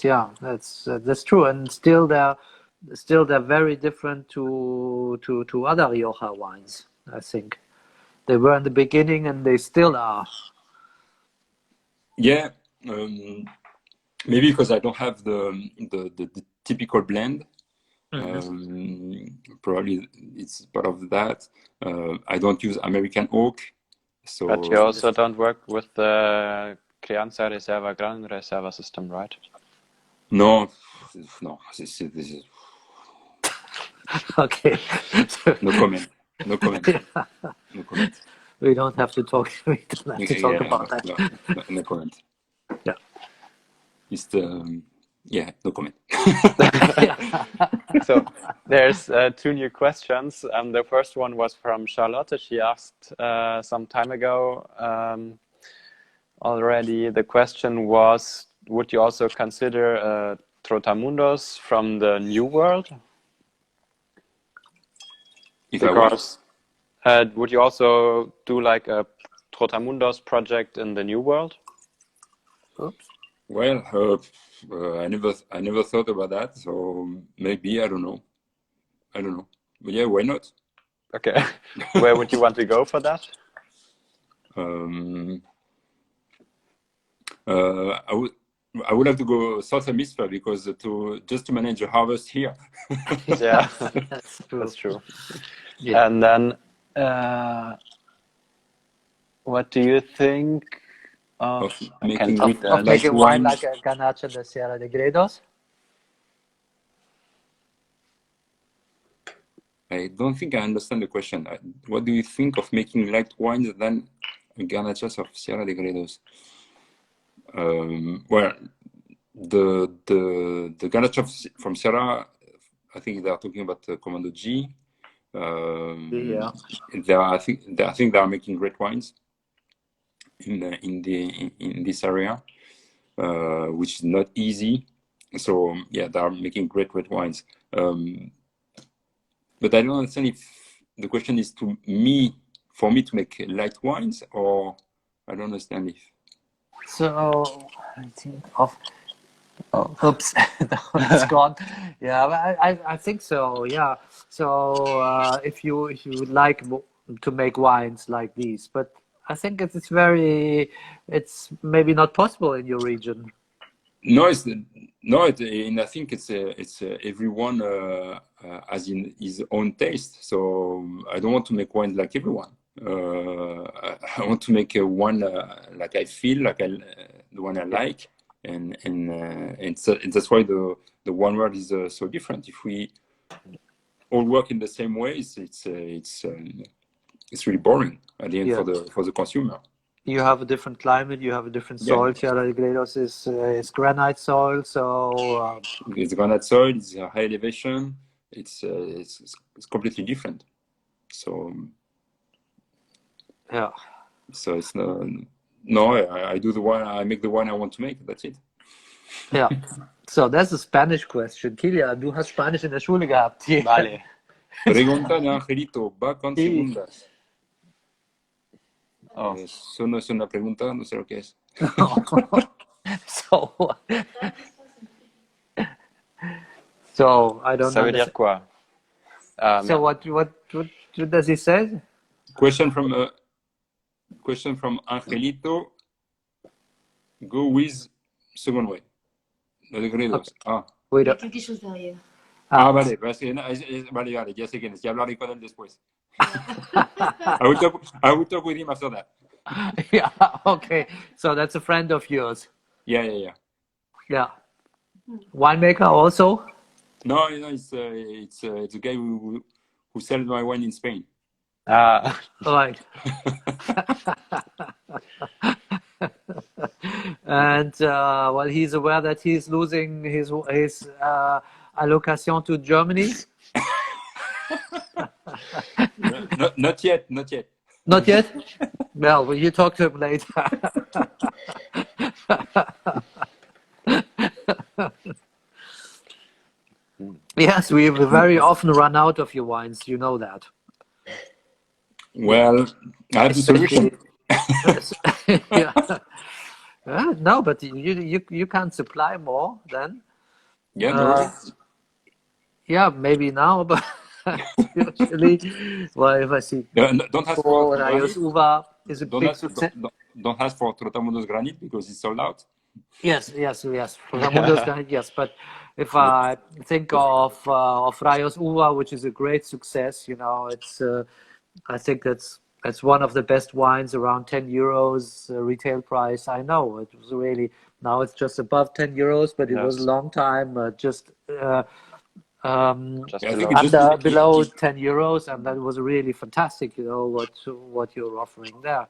yeah, that's true, and still they're very different to other Rioja wines. I think they were in the beginning, and they still are. Yeah, maybe because I don't have the typical blend. Probably it's part of that. I don't use American oak, so. But you also don't work with the Crianza Reserva Gran Reserva system, right? No. This is... Okay. No comment. No comment. We don't have to talk. We don't have to talk about that. No comment. Yeah. It's no comment. So there's 2 new questions. The first one was from Charlotte. She asked some time ago already. The question was, would you also consider Trotamundos from the New World? Would you also do like a Trotamundos project in the New World? Oops. Well, I never thought about that. So maybe I don't know. But yeah, why not? Okay. Where would you want to go for that? Um, I would have to go South Hemisphere because to manage the harvest here. Yeah, That's true. that's true. Yeah. And then, what do you think of? Of I making can't Of, read light, of that. light making wine wines. like a Ganache de Sierra de Gredos? I don't think I understand the question. What do you think of making light wines than garnachas of Sierra de Gredos? Well, the garnachas from Sierra, I think they are talking about Commando G. Yeah. I think they are making great wines in this area, which is not easy. So yeah, they are making great wines. But I don't understand if the question is for me to make light wines, or I don't understand if. So I think of. Oh, oops, it's gone. Yeah, but I think so. Yeah. So if you would like to make wines like these, but I think it's maybe not possible in your region. No, and I think it's everyone has in his own taste. So I don't want to make wine like everyone. I want to make a one like I feel like the one I Yeah. like, and that's why the one word is so different. If we all work in the same way, it's really boring at the end Yeah. for the consumer. You have a different climate. You have a different Yeah, soil. Tierra de Gredos is granite soil. So it's granite soil. It's a high elevation. It's completely different. So yeah. it's no. I do the one. I make the one I want to make. That's it. Yeah. So that's a Spanish question. Kilian, du hast Spanisch in der Schule gehabt. Yeah. Vale. Pregunta de Angelito. Va con Sí. segundas. Oh, Eso no es una pregunta. No sé lo que es. So, so I don't ça veut dire understand. quoi? So what does he say? Question from Angelito. Go with second way. Los degredos. Ah. Wait, Il y a quelque chose derrière. Vale, vale, ya sé quién es. Ya hablaré con él después. I will talk with him after that. Yeah, okay. So that's a friend of yours. Yeah. Yeah. Winemaker also? No, it's a guy who sells my wine in Spain. Right. And well, he's aware that he's losing his allocation to Germany. Not yet. Not yet. Well, you talk to him later. Yes, we very often run out of your wines. You know that. Well, I have the solution. Yeah. No, but you can't supply more then. Yeah, no worries. Yeah, maybe now, but usually, well, if I see Don't ask for Rayos Granit. Uva is a big success. Don't ask for Trotamundos Granit because it's sold out. Yes. Trotamundos Granit, yes. But if I think of Rayos Uva, which is a great success, it's I think that's one of the best wines, around 10 euros retail price. I know it was really, now it's just above 10 euros, but it was a long time just I think below. below 10 euros, and that was really fantastic. What you're offering there,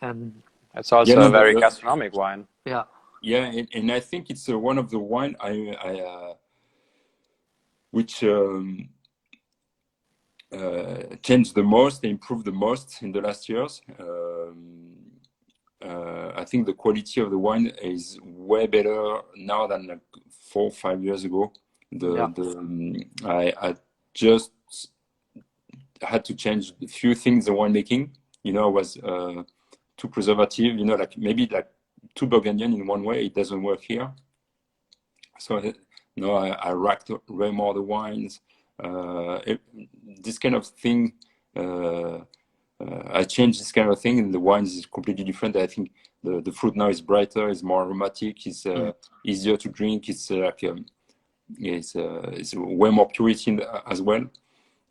and It's also a very gastronomic wine. yeah. Yeah, and I think it's one of the wine which changed the most, improved the most in the last years. I think the quality of the wine is way better now than like 4 or 5 years ago. I just had to change a few things in winemaking. I was too preservative. Like maybe like too Burgundian in one way. It doesn't work here. So no, I racked way more the wines. This kind of thing, I changed this kind of thing, and the wines is completely different. I think the fruit now is brighter, is more aromatic, it's easier to drink. It's it's way more purity as well,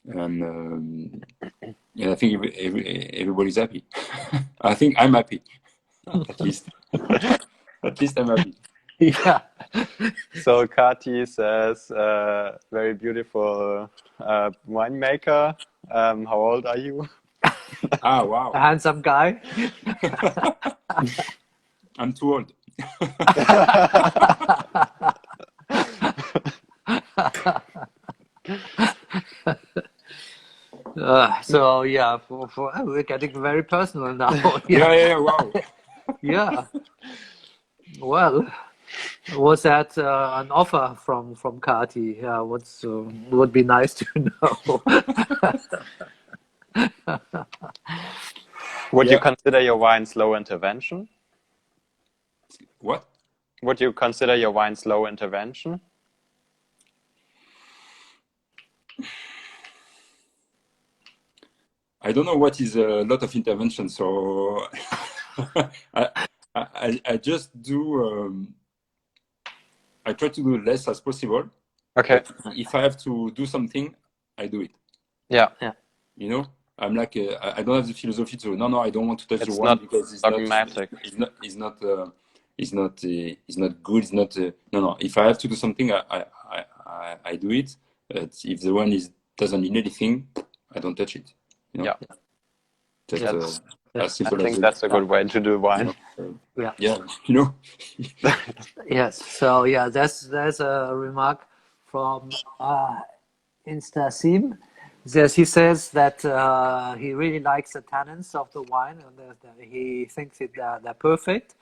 and I think everybody's happy. I think I'm happy, at least. At least I'm happy. Yeah. So Kati says, very beautiful winemaker. How old are you? Ah, wow. A handsome guy. I'm too old. So yeah, we're getting very personal now. Yeah, wow. Yeah. Well, was that an offer from Kati? Yeah, would be nice to know. Would you Yeah. consider your wine slow intervention? What? Would you consider your wine slow intervention? I don't know what is a lot of intervention, so I just do. I try to do less as possible. Okay. But if I have to do something, I do it. Yeah. You know, I'm like I don't have the philosophy to no, I don't want to touch the It's wine not because it's dogmatic. not good. It's not no. If I have to do something, I do it. But if the wine doesn't need anything, I don't touch it. You know? Yeah. Just Yes. as I simple think as it. that's a good way to do wine. Yeah. Yeah, you know. Yes. So yeah, there's a remark from Instasim. He says that he really likes the tannins of the wine, and that he thinks they're perfect,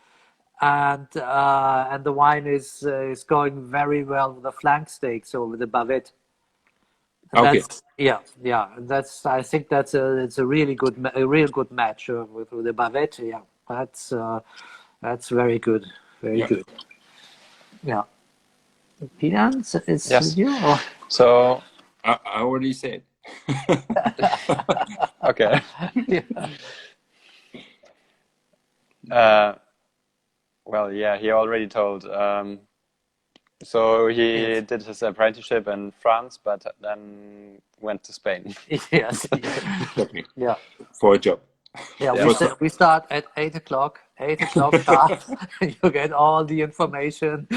and the wine is going very well with the flank steaks or with the bavette. And Okay. that's and that's I think that's it's a real good match with the bavette. Yeah, that's very good, very good. Yeah. Peter, it's Yes. with you? Or? So, I already said. okay. Well, yeah, he already told. So he did his apprenticeship in France, but then went to Spain. Yes. Exactly. Yeah. For a job. Yeah, Yeah. we start at 8 o'clock. 8 o'clock sharp. You get all the information.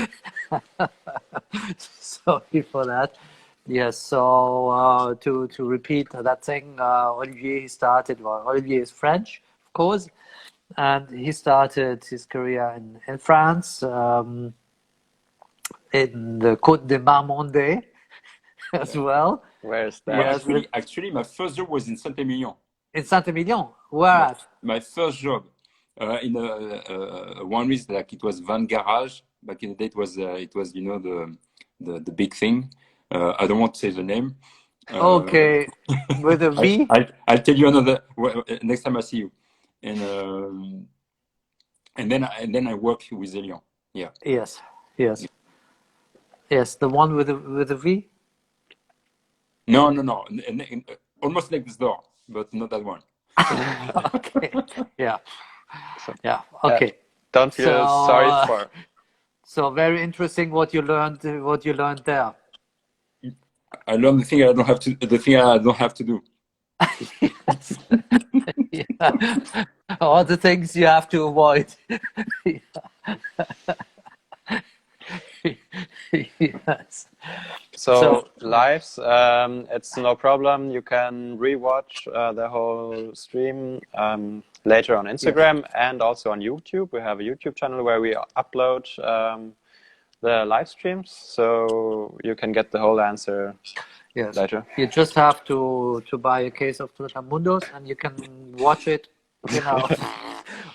Sorry for that. Yes. So to repeat that thing, Olivier started. Well, Olivier is French, of course, and he started his career in France, in the Côte de Marmande as well. Where is that? Yes, Actually, my first job was in Saint-Emilion. in Saint-Emilion. Where at? My first job in a winery, like it was Van Garage. Back in the day, it was you know the big thing. I don't want to say the name. Okay, with a V. I'll tell you another next time I see you. And then I work with Elion. Yeah. Yes. The one with a V. No. Almost next door, but not that one. Okay. Yeah. Okay. Don't feel sorry for. So very interesting what you learned there. I learned the thing I don't have to do. Yes. Yeah. All the things you have to avoid. Yes. So lives, it's no problem. You can rewatch the whole stream later on Instagram and also on YouTube. We have a YouTube channel where we upload the live streams, so you can get the whole answer later. You just have to buy a case of Trotamundos and you can watch it,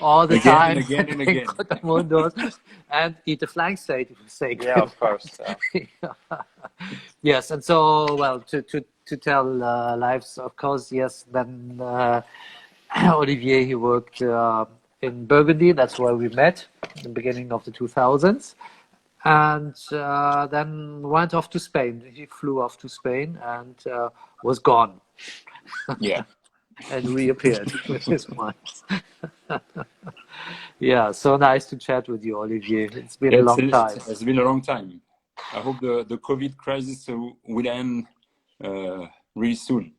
all the time. Again and again. Trotamundos and eat the flank steak. Yeah, of course. Yes, and so to tell lives, of course. Yes, then Olivier, he worked in Burgundy. That's where we met in the beginning of the 2000s. And then went off to Spain. He flew off to Spain and was gone Yeah. and reappeared with his wines. Yeah, so nice to chat with you, Olivier. It's been a long time. It's been a long time. I hope the COVID crisis will end really soon.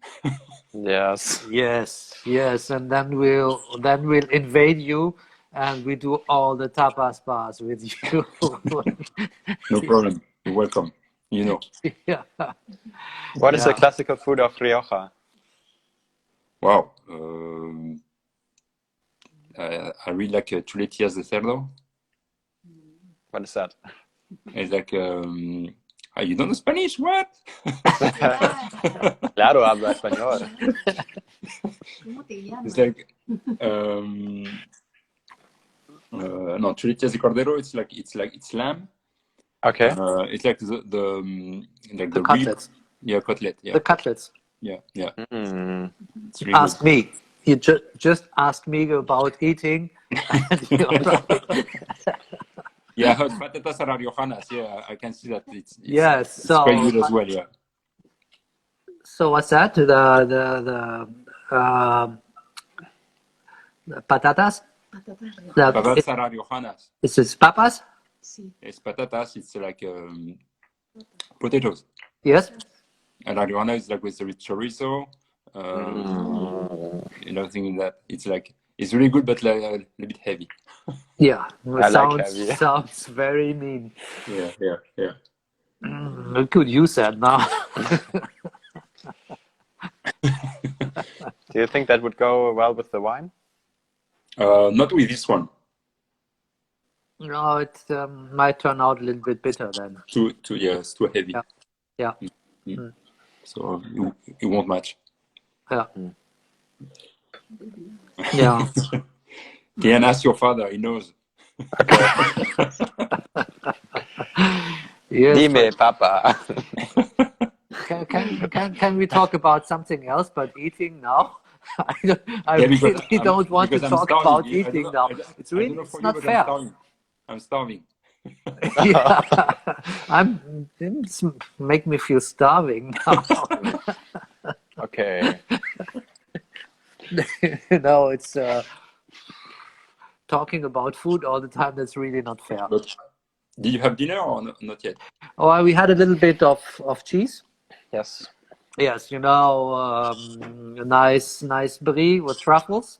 Yes. Yes, and then we'll invade you, and we do all the tapas bars with you. No problem. You're welcome. You know. Yeah. What is the classical food of Rioja? Wow. I really like chuletillas de cerdo. What is that? It's like, you don't know Spanish? What? Claro, hablo español. It's like, no, chuletillas de cordero. It's lamb. Okay. It's like the cutlets. Yeah, cutlet. Yeah. The cutlets. Yeah. Mm. It's really Ask me. You just ask me about eating. Yeah, I heard patatas are riojanas. Yeah, I can see that it's so quite good as well. Yeah. So what's that? The patatas? Patatas are riojanas. It's papas? It's patatas. It's like potatoes. Yes. And riojana is like with chorizo. Thing that it's really good, but like a little bit heavy. Yeah, like heavy. Sounds very mean. Yeah. We could use that now. Do you think that would go well with the wine? Not with this one. No, it might turn out a little bit bitter then. It's too heavy. Yeah. So it won't match. Yeah. Can ask your father, he knows. Yes, Dime, Papa. can we talk about something else but eating now? I really don't want to talk about eating now. It's not fair. I'm starving. Yeah, it's make me feel starving now. Okay. No, it's talking about food all the time. That's really not fair. But did you have dinner or not yet? Oh, we had a little bit of cheese. Yes. Yes, a nice brie with truffles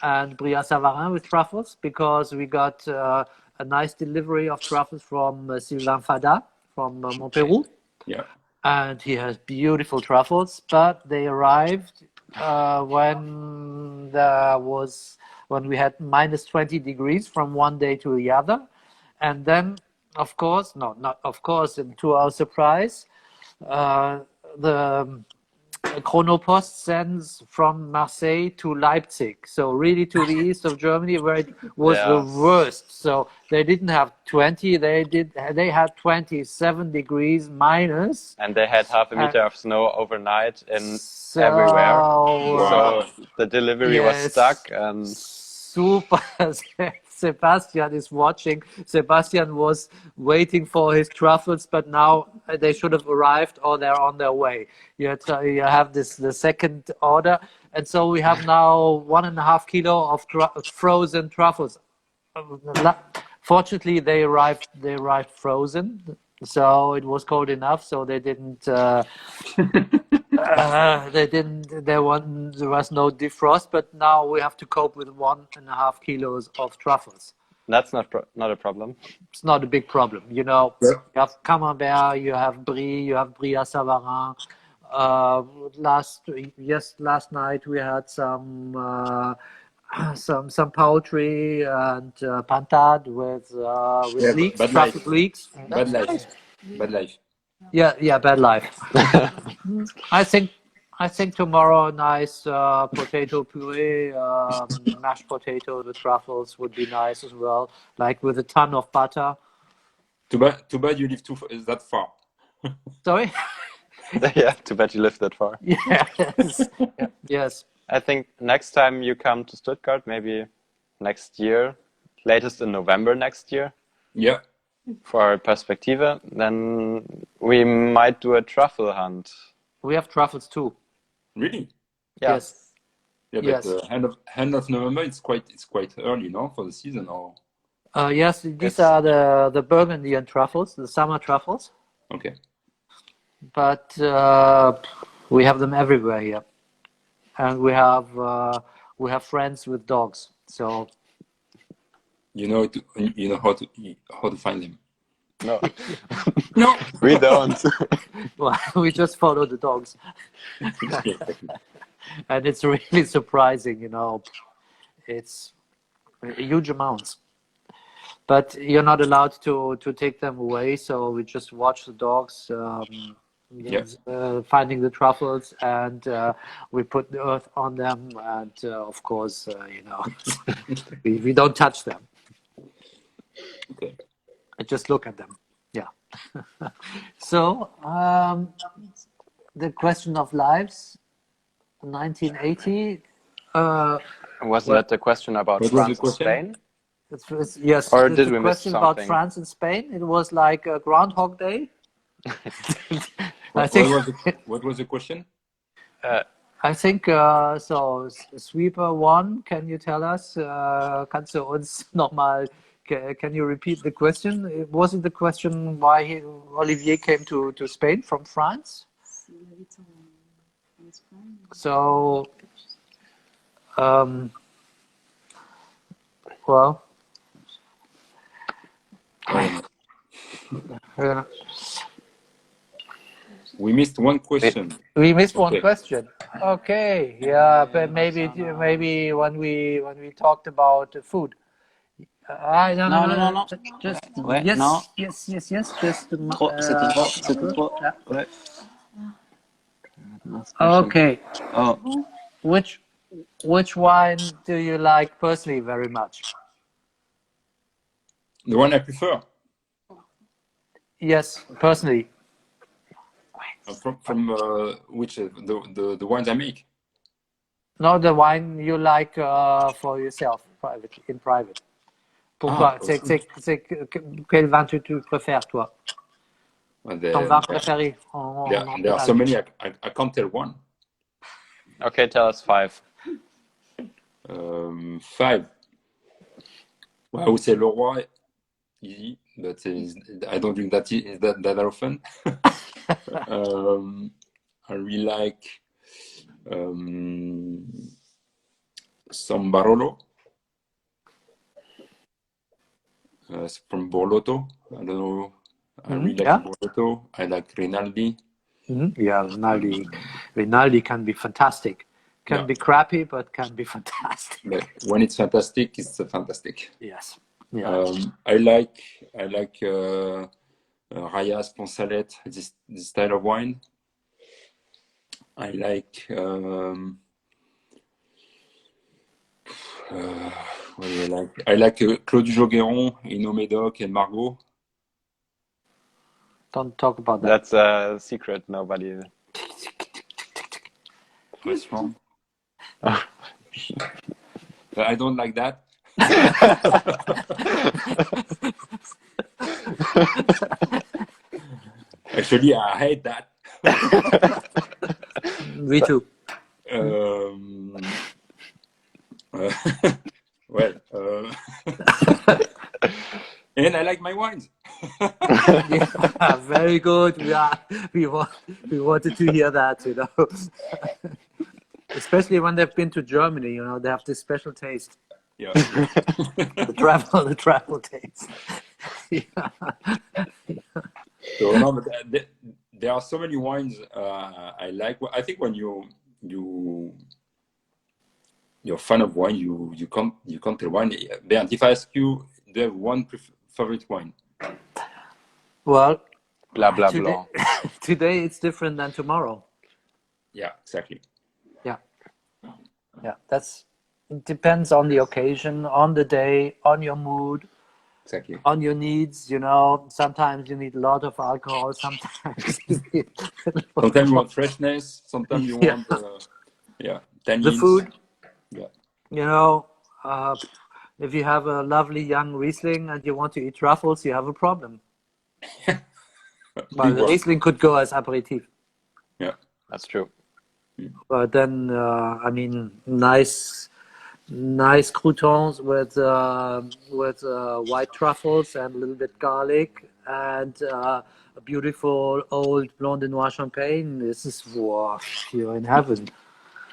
and brie à Savarin with truffles, because we got a nice delivery of truffles from Sylvain Fada from Montpellier. Yeah. And he has beautiful truffles, but they arrived when we had minus 20 degrees from one day to the other. And then, of course, and to our surprise, the Chronopost sends from Marseille to Leipzig, so really to the east of Germany, where it was the worst. So they didn't have 20; they had 27 degrees minus, and they had half a meter of snow overnight everywhere. So the delivery was stuck. And super. Sebastian is watching. Sebastian was waiting for his truffles, but now they should have arrived or they're on their way. You have the second order, and so we have now 1.5 kilo of frozen truffles. Fortunately, they arrived frozen, so it was cold enough, so they didn't. There was no defrost, but now we have to cope with 1.5 kilos of truffles. That's not a problem. It's not a big problem, You have camembert, you have brie à Savarin. Last night we had some poultry and pantade with leeks, truffle leeks. Bad life. Yeah, bad life. I think tomorrow a nice potato puree, mashed potato with truffles would be nice as well, like with a ton of butter. Too bad you live that far. Sorry? Yeah, too bad you live that far. Yes. Yes. I think next time you come to Stuttgart, maybe next year, latest in November next year Yeah, for Perspektive, then we might do a truffle hunt. We have truffles too. really. Yeah. Yes. Yeah, but Yes. end of November, it's quite early, no, for the season, or Yes, these It's are the Burgundian truffles, the summer truffles, okay. but we have them everywhere here, and we have friends with dogs, so You know how to find them. no, No. we don't. well, we just follow the dogs, Yeah, exactly. and it's really surprising, it's huge amounts. But you're not allowed to take them away, so we just watch the dogs Yeah. finding the truffles, and we put the earth on them, and of course, we don't touch them. Okay. I just look at them. Yeah. So the question of lives, 1980. Wasn't that the question about What was the France and question? Spain? Yes, Or it's did a we miss question about something? France and Spain. It was like a Groundhog Day. What was the question? I think so. Sweeper one, can you tell us? Kannst du uns nochmal? Can you repeat the question? Wasn't the question why Olivier came to Spain from France? So, well, uh, We missed one question. we missed one Okay. question. Okay, yeah, but maybe when we talked about food. Non. Just Ouais, yes, non. yes. Just C'était trop. Ouais. okay. Oh, Which wine do you like personally very much? The one I prefer Yes, personally. from which the ones I make. No, the wine you like for yourself, in private. Pourquoi? C'est quel vin tu préfères, toi? Ton vin préféré There are so many, I can't tell one. Okay, tell us 5. 5. Well, I would say Leroy, easy, but I don't drink that often. I really like some Barolo from Borlotto. I don't know. I really like Borlotto. I like Rinaldi. Yeah, Rinaldi can be fantastic. Can be crappy, but can be fantastic. But when it's fantastic, it's fantastic. Yes. Yeah. I like Rayas, Ponsalet, this style of wine. I like what do I like? I like Claude Jogueron, Hino Médoc, and Margot. Don't talk about that. That's a secret. Nobody. What's wrong? I don't like that. Actually, I hate that. Me too. And I like my wines. Yeah, very good. We wanted to hear that, Especially when they've been to Germany, they have this special taste. Yeah. The travel taste. Yeah. So no, but there are so many wines I like. I think when you're a fan of wine, you can't tell wine. Bernd, if I ask you, do you have one favorite wine? Well, Blah blah blah. Today it's different than tomorrow. Yeah, exactly. Yeah, it depends on the occasion, on the day, on your mood, Exactly. on your needs. Sometimes you need a lot of alcohol. Sometimes you need Sometimes you want freshness. Sometimes you want tannins. the food. Yeah. if you have a lovely young Riesling and you want to eat truffles, you have a problem. Well, Big one. Riesling could go as aperitif. Yeah. That's true. But then, I mean, nice croutons with white truffles and a little bit garlic and a beautiful old Blanc de Noir champagne. This is, wow, you're in heaven.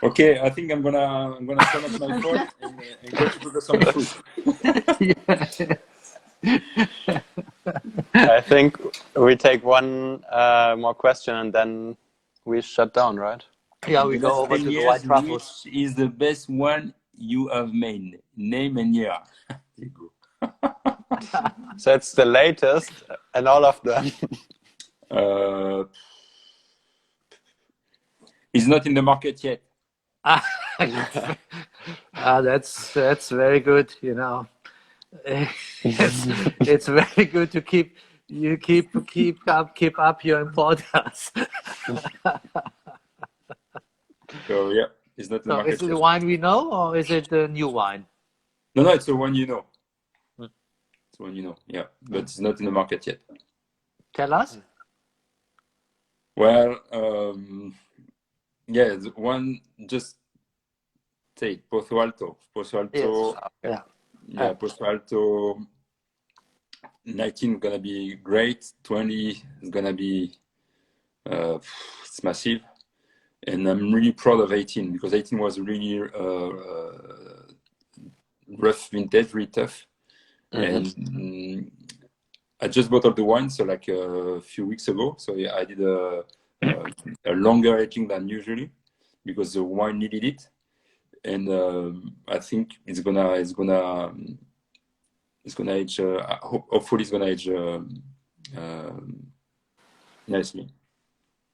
Okay, I think I'm gonna turn off my phone and go to prepare some food. I think we take one more question and then we shut down, right? Yeah, we In go the last over 10 to the years, white truffles. which is the best one you have made? Name and year. There you go. So it's the latest and all of them. It's not in the market yet. That's very good, you know. It's very good to keep up your importance. So yeah, it's not in the So market is it yet. a wine we know or is it a new wine? No, it's the one you know. It's the one you know, yeah. But it's not in the market yet. Tell us. Well, yeah, the one just take Pozo Alto. Pozo Alto, Yes. yeah, Pozo Alto 19 is gonna be great. 20 is gonna be it's massive. And I'm really proud of 18 because 18 was really rough vintage, really tough. And I just bought all the wine, so like a few weeks ago. So yeah, I did a longer aging than usually because the wine needed it. And I think it's gonna age. Hopefully, it's gonna age nicely.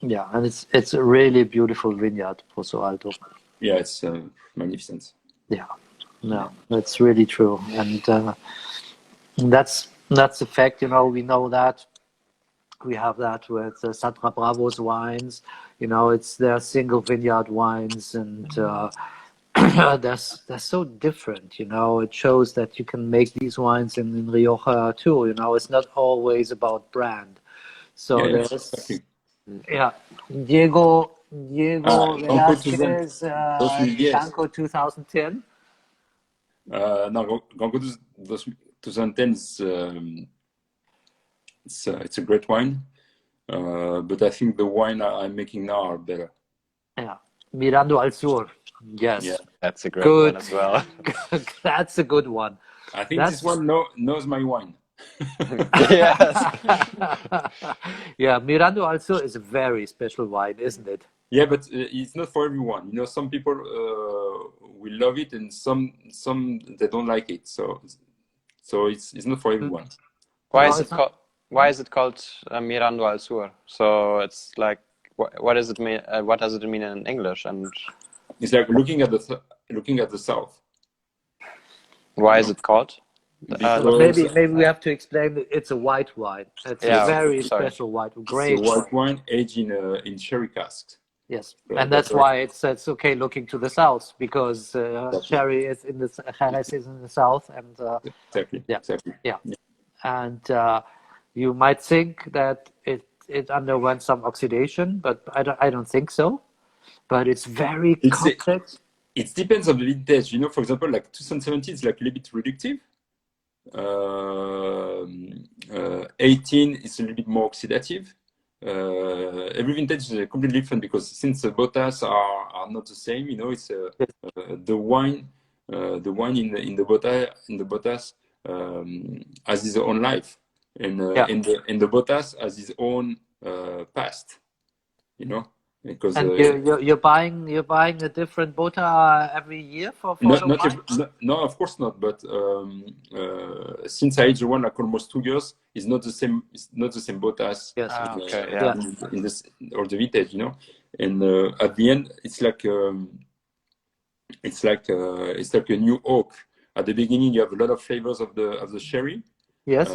Yeah, and it's a really beautiful vineyard, Pozo Alto. Yeah, it's magnificent. Yeah, no, that's really true, and that's a fact. You know, we know that. We have that with Satra Bravo's wines. You know, they're single vineyard wines, and they're so different. You know, it shows that you can make these wines in Rioja too. You know, it's not always about brand. So Yeah, there's exactly. Diego Banco Velázquez, 2010. Tanco 2010. No, Banco 2010 is it's a great wine, but I think the wine I'm making now are better. Yeah, Mirando al Sur. Yes, Yeah, That's a great good. one as well. That's a good one. I think this one knows my wine. Yes. Yeah, Mirando al Sur is a very special wine, isn't it? Yeah, but it's not for everyone. You know, some people will love it, and some they don't like it. So it's not for everyone. Why is it called Mirando al Sur? So it's like, what does it mean? What does it mean in English? And it's like looking at the south. Why is it called? Maybe we have to explain that it's a white wine. It's a very special white, great it's a white wine aged in sherry casks. Yes, and that's why it's okay looking to the south because sherry is in the Hectares is in the south, and exactly. Yeah. And you might think that it underwent some oxidation, but I don't think so. But it's very complex. It depends on the vintage. You know, for example, like 2017 is like a little bit reductive. 18 is a little bit more oxidative. Every vintage is completely different because since the botas are not the same, you know, it's the wine in the botas has its own life, and in the botas has its own past, you know. Because you're buying a different bota every year for no, of course not. But since I aged the one like almost 2 years, it's not the same. It's not the same botas. Yes. In this or the vintage, you know. And at the end, it's like a new oak. At the beginning, you have a lot of flavors of the sherry. Yes.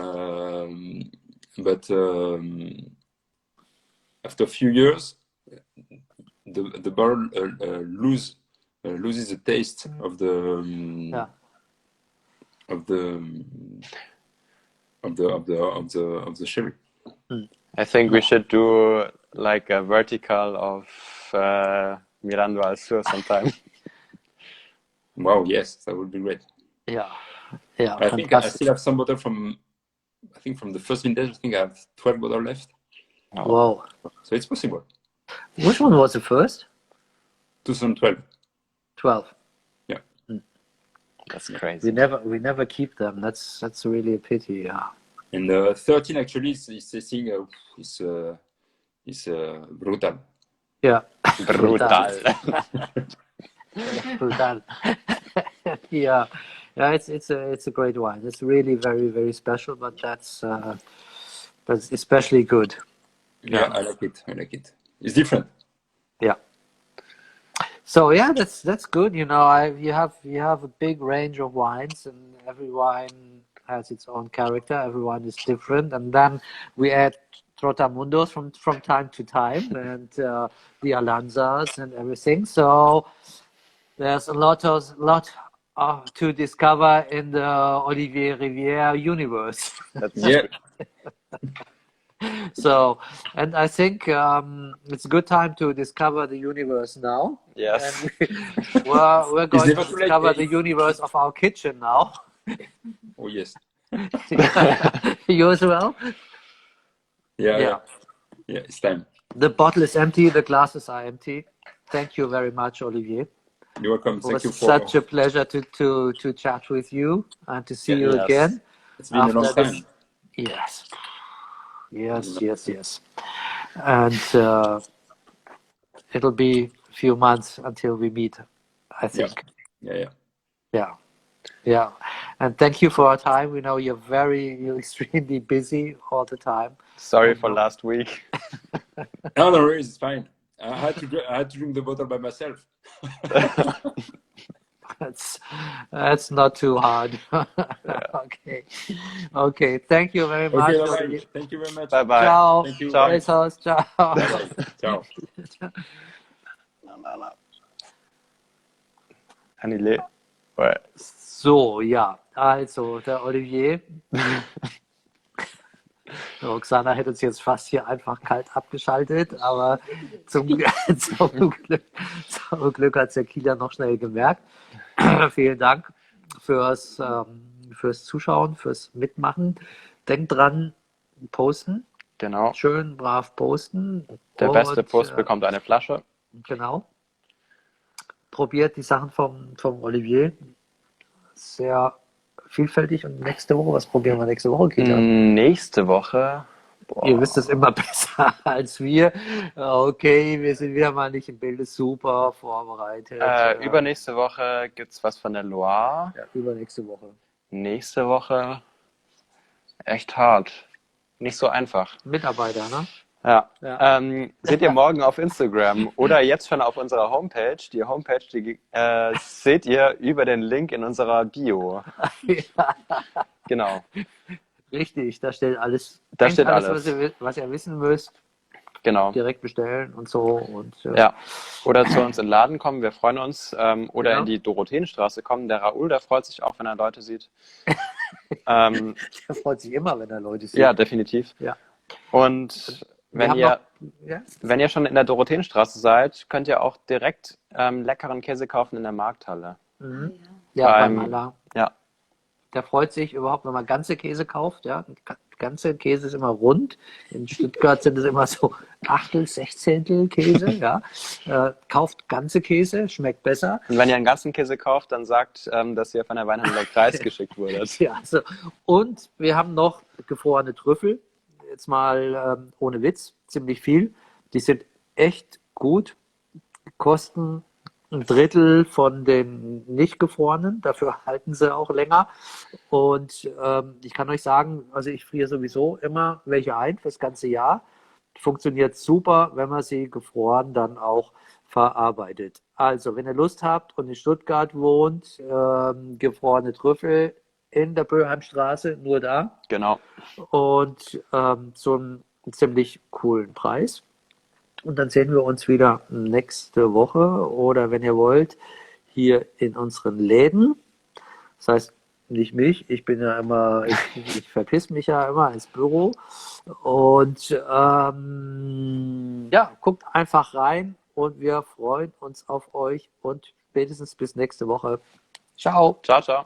But after a few years, the barrel loses the taste of the of the sherry. I think we should do like a vertical of Mirando al Sur sometime. Wow, yes, that would be great. Yeah, I think I still have some bottle from the first vintage. I think I have 12 bottles left. Wow. So it's possible. Which one was the first? 2012. 12. Yeah. That's crazy. We never keep them. That's really a pity. Yeah. And 13 actually is saying is brutal. Yeah. Brutal. Brutal. Yeah. Yeah, it's a great wine. It's really very, very special, but that's especially good. Yeah, I like it. It's different. Yeah. So yeah, that's good. You know, you have a big range of wines, and every wine has its own character. Every wine is different, and then we add Trotamundos from time to time, and the Alanzas and everything. So there's a lot to discover in the Olvier Rivière universe. Yeah. So, and I think it's a good time to discover the universe now. Yes. And we're going to discover the universe of our kitchen now. Oh yes. You as well? Yeah. It's time. The bottle is empty. The glasses are empty. Thank you very much, Olvier. You're welcome. Thank you It was such a pleasure to chat with you and to see you again. It's been a long time. Yes. And it'll be a few months until we meet, I think. Yeah. And thank you for our time. We know you're extremely busy all the time. Sorry for last week. No worries, it's fine. I had to drink the bottle by myself. That's not too hard. Okay. Thank you very much. Okay, thank you very much. Bye bye. Ciao. Thank you. Ciao. Ciao. Anneli. Ouais. So, ja, also der Olvier. Roxana hätte uns jetzt fast hier einfach kalt abgeschaltet, aber zum Glück hat es der Kieler noch schnell gemerkt. Vielen Dank fürs Zuschauen, fürs Mitmachen. Denkt dran, posten. Genau. Schön brav posten. Der beste Post bekommt eine Flasche. Genau. Probiert die Sachen vom Olvier. Sehr vielfältig. Und nächste Woche, was probieren wir nächste Woche, Kita? Nächste Woche? Boah. Ihr wisst es immer besser als wir. Okay, wir sind wieder mal nicht im Bilde, super vorbereitet. Übernächste Woche gibt es was von der Loire. Ja, übernächste Woche. Nächste Woche echt hart. Nicht so einfach. Mitarbeiter, ne? Ja. Seht ihr morgen auf Instagram oder jetzt schon auf unserer Homepage. Die Homepage, die seht ihr über den Link in unserer Bio. Ja. Genau. Richtig, da steht alles. Da steht alles. Was ihr wissen müsst. Genau. Direkt bestellen und so. Und, ja. Oder zu uns in den Laden kommen, wir freuen uns. Oder genau. in die Dorotheenstraße kommen. Der Raoul, der freut sich auch, wenn er Leute sieht. Der freut sich immer, wenn er Leute sieht. Ja, definitiv. Ja. Und wenn ihr schon in der Dorotheenstraße seid, könnt ihr auch direkt leckeren Käse kaufen in der Markthalle. Mhm. Ja, beim Alain. Ja. Der freut sich überhaupt, wenn man ganze Käse kauft. Ja, ganze Käse ist immer rund. In Stuttgart sind es immer so Achtel, Sechzehntel Käse. Ja, kauft ganze Käse, schmeckt besser. Und wenn ihr einen ganzen Käse kauft, dann sagt, dass ihr von der Wein-Kreis geschickt wurdet. Ja, so. Und wir haben noch gefrorene Trüffel. Jetzt mal ohne Witz, ziemlich viel. Die sind echt gut, kosten ein Drittel von den nicht gefrorenen, dafür halten sie auch länger. Und ich kann euch sagen, also ich friere sowieso immer welche ein fürs ganze Jahr. Funktioniert super, wenn man sie gefroren dann auch verarbeitet. Also, wenn ihr Lust habt und in Stuttgart wohnt, gefrorene Trüffel in der Böheimstraße, nur da. Genau. Und so einen ziemlich coolen Preis. Und dann sehen wir uns wieder nächste Woche oder wenn ihr wollt, hier in unseren Läden. Das heißt, nicht mich. Ich bin ja immer, ich verpiss mich ja immer ins Büro. Und ja, guckt einfach rein und wir freuen uns auf euch und spätestens bis nächste Woche. Ciao. Ciao, ciao.